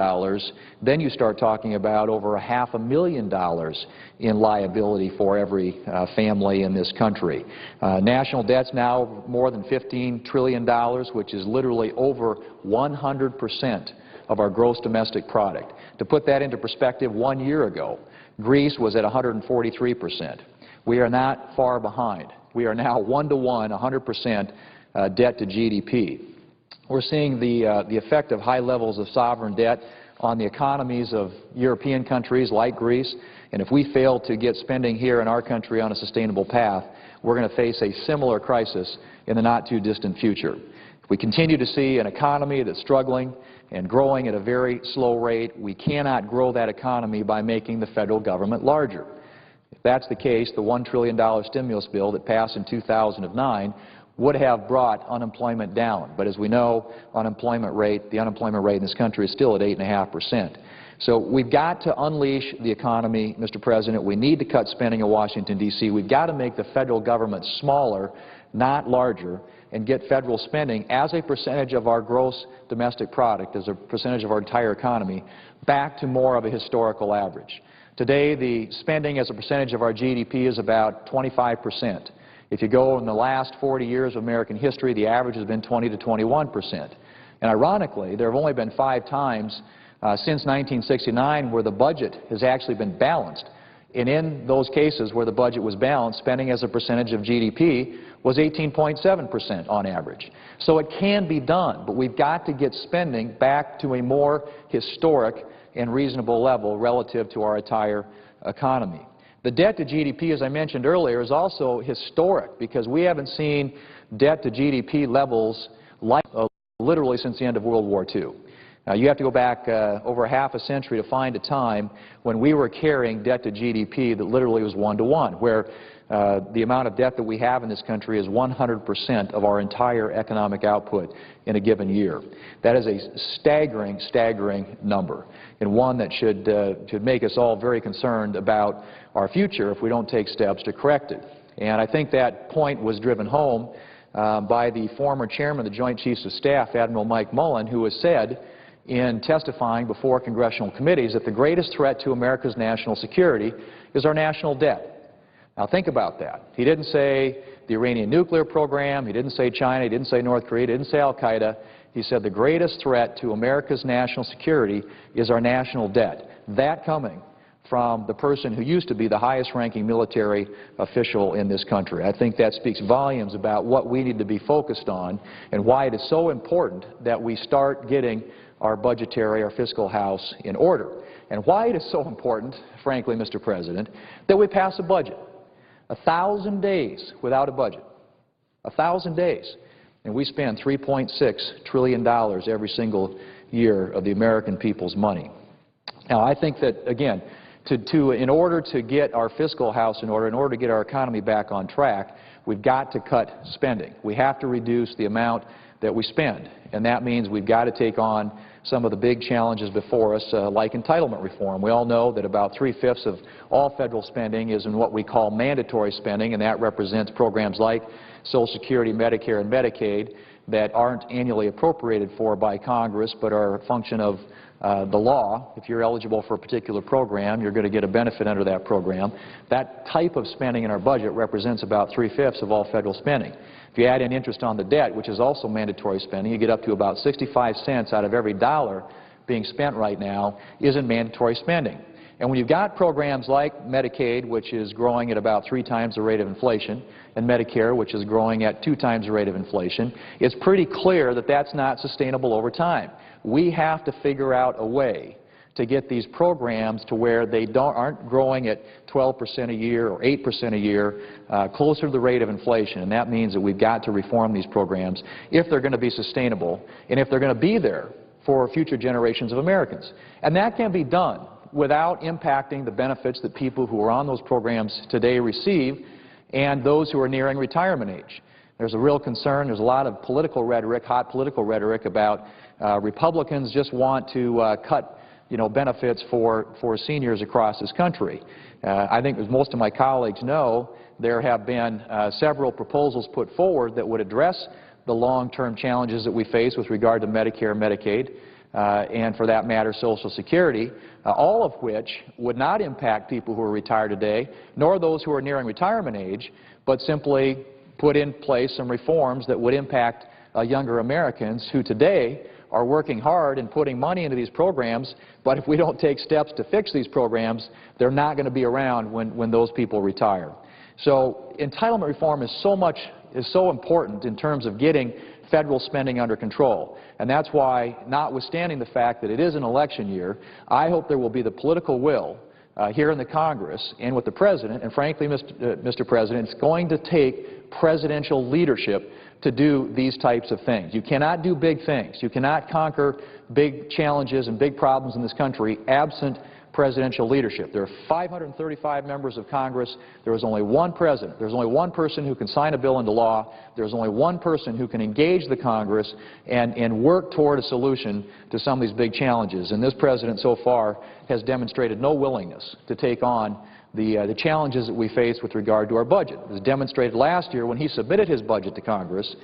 then you start talking about over $500,000 in liability for every family in this country. National debt's now more than $15 trillion, which is literally over 100% of our gross domestic product. To put that into perspective, 1 year ago, Greece was at 143%. We are not far behind. We are now 1-to-1, 100% debt to GDP. We're seeing the effect of high levels of sovereign debt on the economies of European countries like Greece, and if we fail to get spending here in our country on a sustainable path, we're going to face a similar crisis in the not-too-distant future. If we continue to see an economy that's struggling and growing at a very slow rate, we cannot grow that economy by making the federal government larger. If that's the case, the $1 trillion stimulus bill that passed in 2009 would have brought unemployment down. But as we know, the unemployment rate in this country is still at 8.5%. So we've got to unleash the economy, Mr. President. We need to cut spending in Washington, D.C. We've got to make the federal government smaller, not larger, and get federal spending as a percentage of our gross domestic product, as a percentage of our entire economy, back to more of a historical average. Today, the spending as a percentage of our GDP is about 25%. If you go in the last 40 years of American history, the average has been 20 to 21%. And ironically, there have only been 5 times since 1969 where the budget has actually been balanced. And in those cases where the budget was balanced, spending as a percentage of GDP was 18.7% on average. So it can be done, but we've got to get spending back to a more historic and reasonable level relative to our entire economy. The debt to GDP, as I mentioned earlier, is also historic because we haven't seen debt to GDP levels like literally since the end of World War II. Now, you have to go back over half a century to find a time when we were carrying debt to GDP that literally was 1-to-1, where the amount of debt that we have in this country is 100% of our entire economic output in a given year. That is a staggering, staggering number, and one that should make us all very concerned about our future if we don't take steps to correct it. And I think that point was driven home by the former chairman of the Joint Chiefs of Staff, Admiral Mike Mullen, who has said in testifying before congressional committees that the greatest threat to America's national security is our national debt. Now think about that. He didn't say the Iranian nuclear program, he didn't say China, he didn't say North Korea, he didn't say Al-Qaeda. He said the greatest threat to America's national security is our national debt. That coming from the person who used to be the highest-ranking military official in this country. I think that speaks volumes about what we need to be focused on and why it is so important that we start getting our budgetary, our fiscal house in order. And why it is so important, frankly, Mr. President, that we pass a budget. 1,000 days without a budget. 1,000 days. And we spend $3.6 trillion every single year of the American people's money. Now, I think that, again, in order to get our fiscal house in order to get our economy back on track, we've got to cut spending. We have to reduce the amount that we spend. And that means we've got to take on some of the big challenges before us, like entitlement reform. We all know that about 3/5 of all federal spending is in what we call mandatory spending, and that represents programs like Social Security, Medicare, and Medicaid that aren't annually appropriated for by Congress but are a function of the law. If you're eligible for a particular program, you're going to get a benefit under that program. That type of spending in our budget represents about 3/5 of all federal spending. If you add in interest on the debt, which is also mandatory spending, you get up to about 65 cents out of every dollar being spent right now is in mandatory spending. And when you've got programs like Medicaid, which is growing at about 3 times the rate of inflation, and Medicare, which is growing at 2 times the rate of inflation, it's pretty clear that that's not sustainable over time. We have to figure out a way to get these programs to where they aren't growing at 12% a year or 8% a year, closer to the rate of inflation. And that means that we've got to reform these programs if they're going to be sustainable and if they're going to be there for future generations of Americans. And that can be done without impacting the benefits that people who are on those programs today receive and those who are nearing retirement age. There's a real concern. There's a lot of political rhetoric, hot political rhetoric about Republicans just want to cut benefits for seniors across this country. I think, as most of my colleagues know, there have been several proposals put forward that would address the long-term challenges that we face with regard to Medicare and Medicaid, and for that matter, Social Security, all of which would not impact people who are retired today, nor those who are nearing retirement age, but simply put in place some reforms that would impact younger Americans who today are working hard and putting money into these programs, but if we don't take steps to fix these programs, they're not going to be around when those people retire. So entitlement reform is so important in terms of getting federal spending under control. And that's why, notwithstanding the fact that it is an election year, I hope there will be the political will here in the Congress and with the President, and frankly, Mr. President, it's going to take presidential leadership to do these types of things. You cannot do big things. You cannot conquer big challenges and big problems in this country absent presidential leadership. There are 535 members of Congress. There is only one president. There's only one person who can sign a bill into law. There's only one person who can engage the Congress and work toward a solution to some of these big challenges. And this president so far has demonstrated no willingness to take on the challenges that we face with regard to our budget. It was demonstrated last year when he submitted his budget to Congress.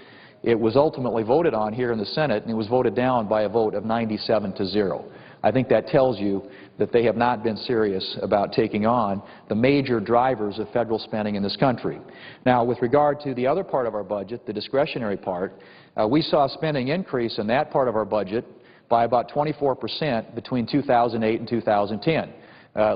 It was ultimately voted on here in the Senate, and it was voted down by a vote of 97-0. I think that tells you that they have not been serious about taking on the major drivers of federal spending in this country. Now, with regard to the other part of our budget, the discretionary part, we saw spending increase in that part of our budget by about 24% between 2008 and 2010.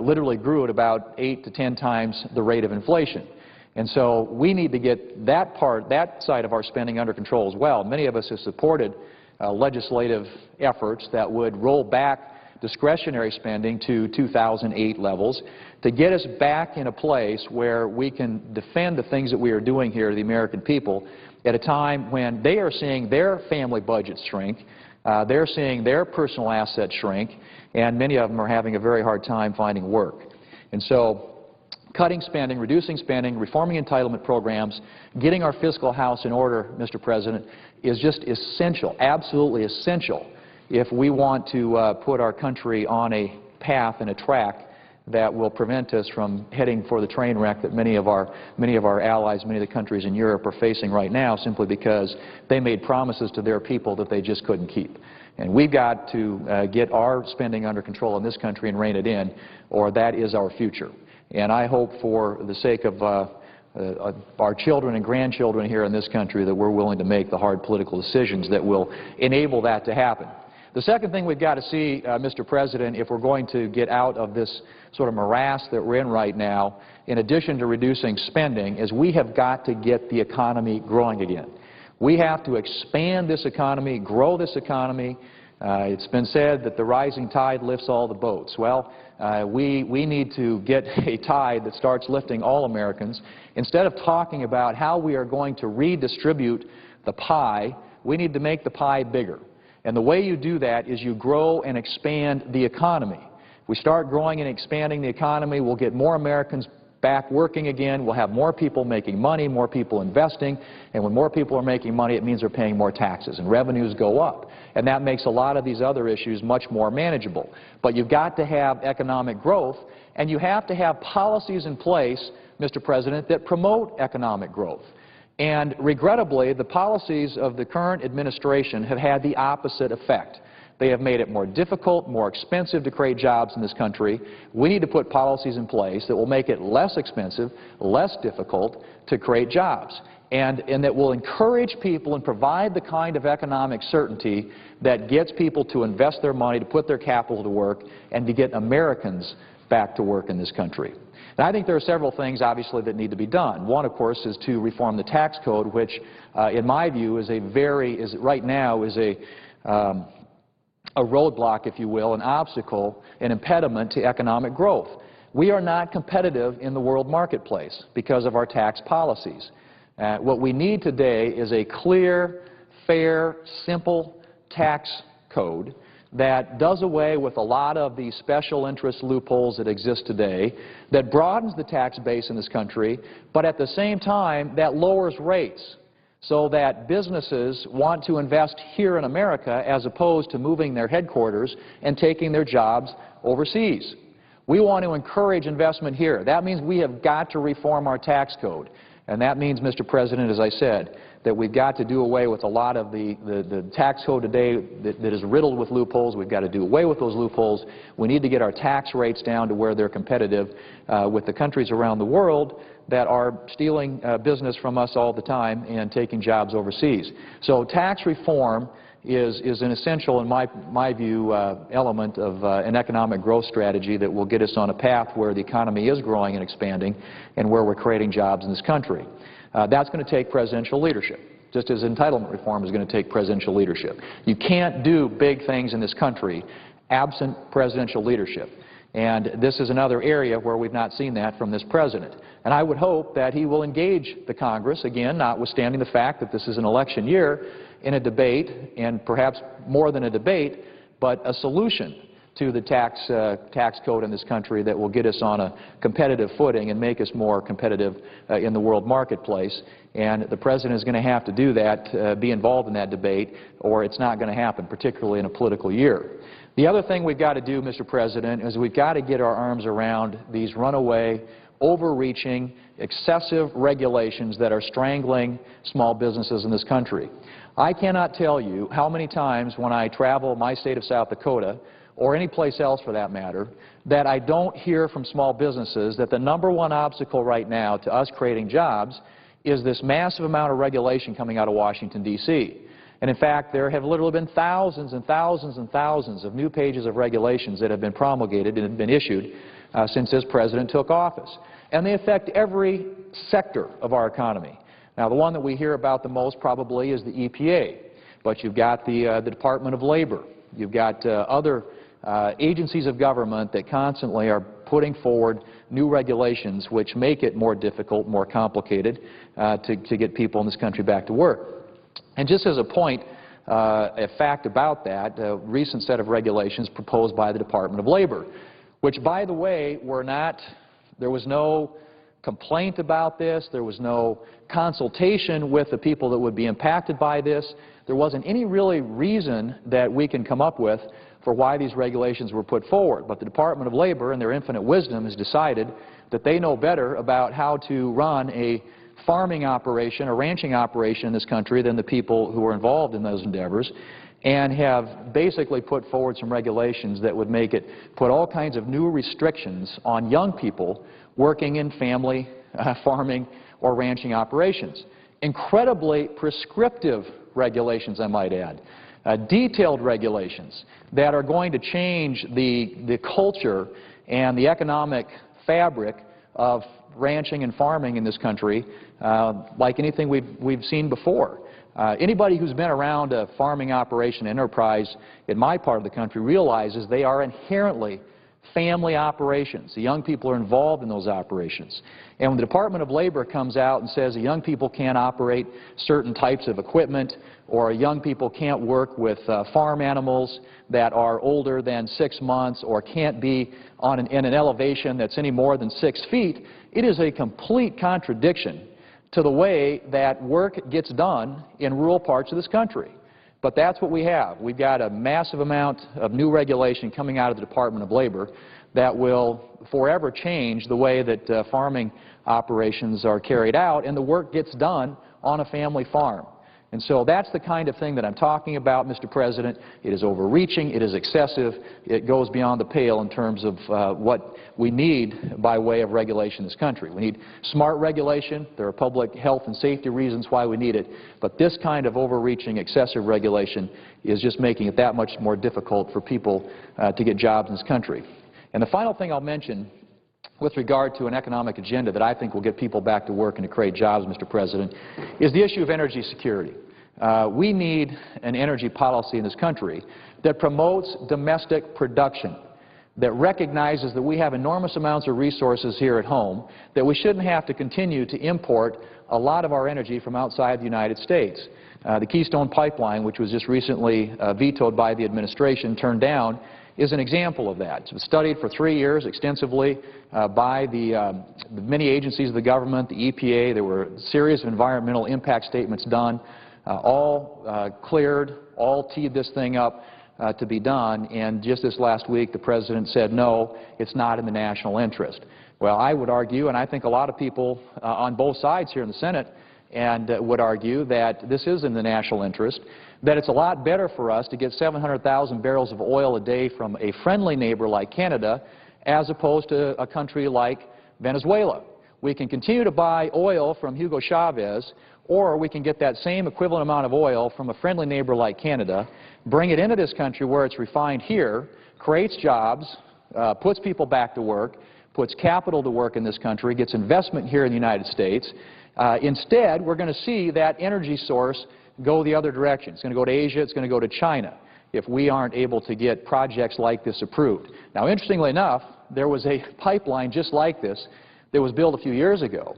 Literally grew at about 8 to 10 times the rate of inflation. And so we need to get that part, that side of our spending under control as well. Many of us have supported legislative efforts that would roll back discretionary spending to 2008 levels to get us back in a place where we can defend the things that we are doing here to the American people at a time when they are seeing their family budgets shrink, they're seeing their personal assets shrink, and many of them are having a very hard time finding work. And so cutting spending, reducing spending, reforming entitlement programs, getting our fiscal house in order, Mr. President, is just essential, absolutely essential, if we want to put our country on a path and a track that will prevent us from heading for the train wreck that many of our allies, many of the countries in Europe are facing right now simply because they made promises to their people that they just couldn't keep. And we've got to get our spending under control in this country and rein it in, or that is our future. And I hope for the sake of our children and grandchildren here in this country that we're willing to make the hard political decisions that will enable that to happen. The second thing we've got to see, Mr. President, if we're going to get out of this sort of morass that we're in right now, in addition to reducing spending, is we have got to get the economy growing again. We have to expand this economy, grow this economy. It's been said that the rising tide lifts all the boats. Well, we need to get a tide that starts lifting all Americans. Instead of talking about how we are going to redistribute the pie, we need to make the pie bigger. And the way you do that is you grow and expand the economy. If we start growing and expanding the economy, we'll get more Americans back working again. We'll have more people making money, more people investing. And when more people are making money, it means they're paying more taxes, and revenues go up. And that makes a lot of these other issues much more manageable. But you've got to have economic growth, and you have to have policies in place, Mr. President, that promote economic growth. And regrettably, the policies of the current administration have had the opposite effect. They have made it more difficult, more expensive to create jobs in this country. We need to put policies in place that will make it less expensive, less difficult to create jobs, and that will encourage people and provide the kind of economic certainty that gets people to invest their money, to put their capital to work, and to get Americans back to work in this country. And I think there are several things, obviously, that need to be done. One, of course, is to reform the tax code, which, in my view, right now is a roadblock, if you will, an obstacle, an impediment to economic growth. We are not competitive in the world marketplace because of our tax policies. What we need today is a clear, fair, simple tax code that does away with a lot of the special interest loopholes that exist today, that broadens the tax base in this country, but at the same time that lowers rates so that businesses want to invest here in America as opposed to moving their headquarters and taking their jobs overseas. We want to encourage investment here. That means we have got to reform our tax code. And that means, Mr. President, as I said, that we've got to do away with a lot of the tax code today that is riddled with loopholes. We've got to do away with those loopholes. We need to get our tax rates down to where they're competitive with the countries around the world that are stealing business from us all the time and taking jobs overseas. So tax reform is an essential, in my view, element of an economic growth strategy that will get us on a path where the economy is growing and expanding and where we're creating jobs in this country. That's going to take presidential leadership, just as entitlement reform is going to take presidential leadership. You can't do big things in this country absent presidential leadership. And this is another area where we've not seen that from this president. And I would hope that he will engage the Congress, again, notwithstanding the fact that this is an election year, in a debate, and perhaps more than a debate, but a solution to the tax code in this country that will get us on a competitive footing and make us more competitive in the world marketplace. And the President is going to have to do that, be involved in that debate, or it's not going to happen, particularly in a political year. The other thing we've got to do, Mr. President, is we've got to get our arms around these runaway, overreaching, excessive regulations that are strangling small businesses in this country. I cannot tell you how many times when I travel my state of South Dakota or any place else for that matter, that I don't hear from small businesses that the number one obstacle right now to us creating jobs is this massive amount of regulation coming out of Washington, D.C. And in fact, there have literally been thousands and thousands and thousands of new pages of regulations that have been promulgated and have been issued since this president took office. And they affect every sector of our economy. Now, the one that we hear about the most probably is the EPA, but you've got the Department of Labor. You've got other agencies of government that constantly are putting forward new regulations which make it more difficult, more complicated to get people in this country back to work. And just as a point, a fact about that, a recent set of regulations proposed by the Department of Labor, which, by the way, there was no complaint about this, there was no consultation with the people that would be impacted by this. There wasn't any really reason that we can come up with for why these regulations were put forward. But the Department of Labor, in their infinite wisdom, has decided that they know better about how to run a farming operation, a ranching operation in this country than the people who are involved in those endeavors, and have basically put forward some regulations that would make it put all kinds of new restrictions on young people working in family farming or ranching operations. Incredibly prescriptive regulations, I might add, detailed regulations that are going to change the culture and the economic fabric of ranching and farming in this country like anything we've seen before. Anybody who's been around a farming operation enterprise in my part of the country realizes they are inherently family operations. The young people are involved in those operations. And when the Department of Labor comes out and says that young people can't operate certain types of equipment, or young people can't work with farm animals that are older than 6 months, or can't be in an elevation that's any more than 6 feet, it is a complete contradiction to the way that work gets done in rural parts of this country. But that's what we have. We've got a massive amount of new regulation coming out of the Department of Labor that will forever change the way that farming operations are carried out and the work gets done on a family farm. And so that's the kind of thing that I'm talking about, Mr. President. It is overreaching. It is excessive. It goes beyond the pale in terms of what we need by way of regulation in this country. We need smart regulation. There are public health and safety reasons why we need it. But this kind of overreaching, excessive regulation is just making it that much more difficult for people to get jobs in this country. And the final thing I'll mention with regard to an economic agenda that I think will get people back to work and to create jobs, Mr. President, is the issue of energy security. We need an energy policy in this country that promotes domestic production, that recognizes that we have enormous amounts of resources here at home, that we shouldn't have to continue to import a lot of our energy from outside the United States. The Keystone Pipeline, which was just recently vetoed by the administration, turned down, is an example of that. It was studied for 3 years extensively by the many agencies of the government, the EPA. There were a series of environmental impact statements done, all cleared, all teed this thing up to be done. And just this last week, the President said, no, it's not in the national interest. Well, I would argue, and I think a lot of people on both sides here in the Senate would argue that this is in the national interest, that it's a lot better for us to get 700,000 barrels of oil a day from a friendly neighbor like Canada as opposed to a country like Venezuela. We can continue to buy oil from Hugo Chavez, or we can get that same equivalent amount of oil from a friendly neighbor like Canada, bring it into this country where it's refined here, creates jobs, puts people back to work, puts capital to work in this country, gets investment here in the United States. Instead, we're going to see that energy source go the other direction. It's going to go to Asia. It's going to go to China if we aren't able to get projects like this approved. Now, interestingly enough, there was a pipeline just like this that was built a few years ago,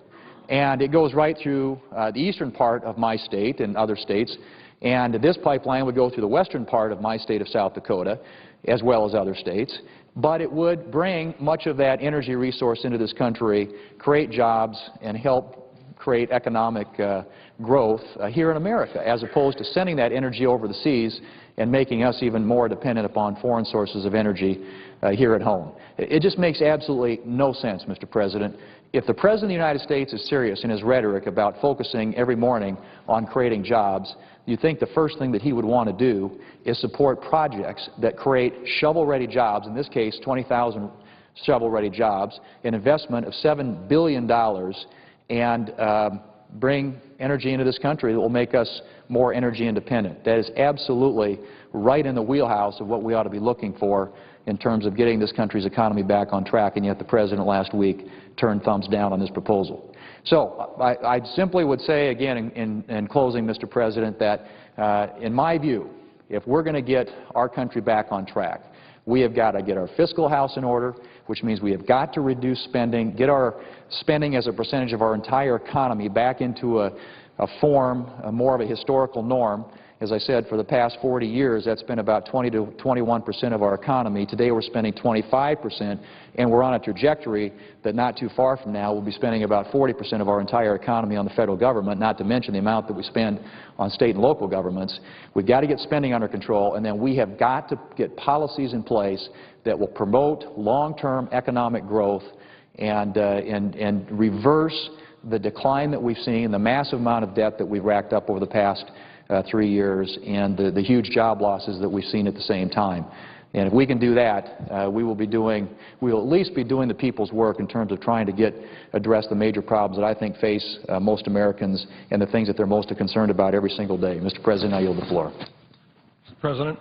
and it goes right through the eastern part of my state and other states, and this pipeline would go through the western part of my state of South Dakota as well as other states, but it would bring much of that energy resource into this country, create jobs, and help create economic growth here in America, as opposed to sending that energy over the seas and making us even more dependent upon foreign sources of energy here at home. It just makes absolutely no sense, Mr. President. If the President of the United States is serious in his rhetoric about focusing every morning on creating jobs, you'd think the first thing that he would want to do is support projects that create shovel-ready jobs, in this case 20,000 shovel-ready jobs, an investment of $7 billion, and bring energy into this country that will make us more energy independent. That is absolutely right in the wheelhouse of what we ought to be looking for in terms of getting this country's economy back on track, and yet the President last week turned thumbs down on this proposal. So I simply would say again in closing, Mr. President, that in my view, if we're going to get our country back on track, we have got to get our fiscal house in order, which means we have got to reduce spending, get our spending as a percentage of our entire economy back into a form, more of a historical norm. As I said, for the past 40 years, that's been about 20 to 21% of our economy. Today we're spending 25%, and we're on a trajectory that not too far from now we'll be spending about 40% of our entire economy on the federal government, not to mention the amount that we spend on state and local governments. We've got to get spending under control, and then we have got to get policies in place that will promote long-term economic growth and reverse the decline that we've seen, the massive amount of debt that we've racked up over the past 3 years, and the huge job losses that we've seen at the same time. And if we can do that, we will at least be doing the people's work in terms of trying to address the major problems that I think face most Americans and the things that they're most concerned about every single day. Mr. President, I yield the floor. Mr. President.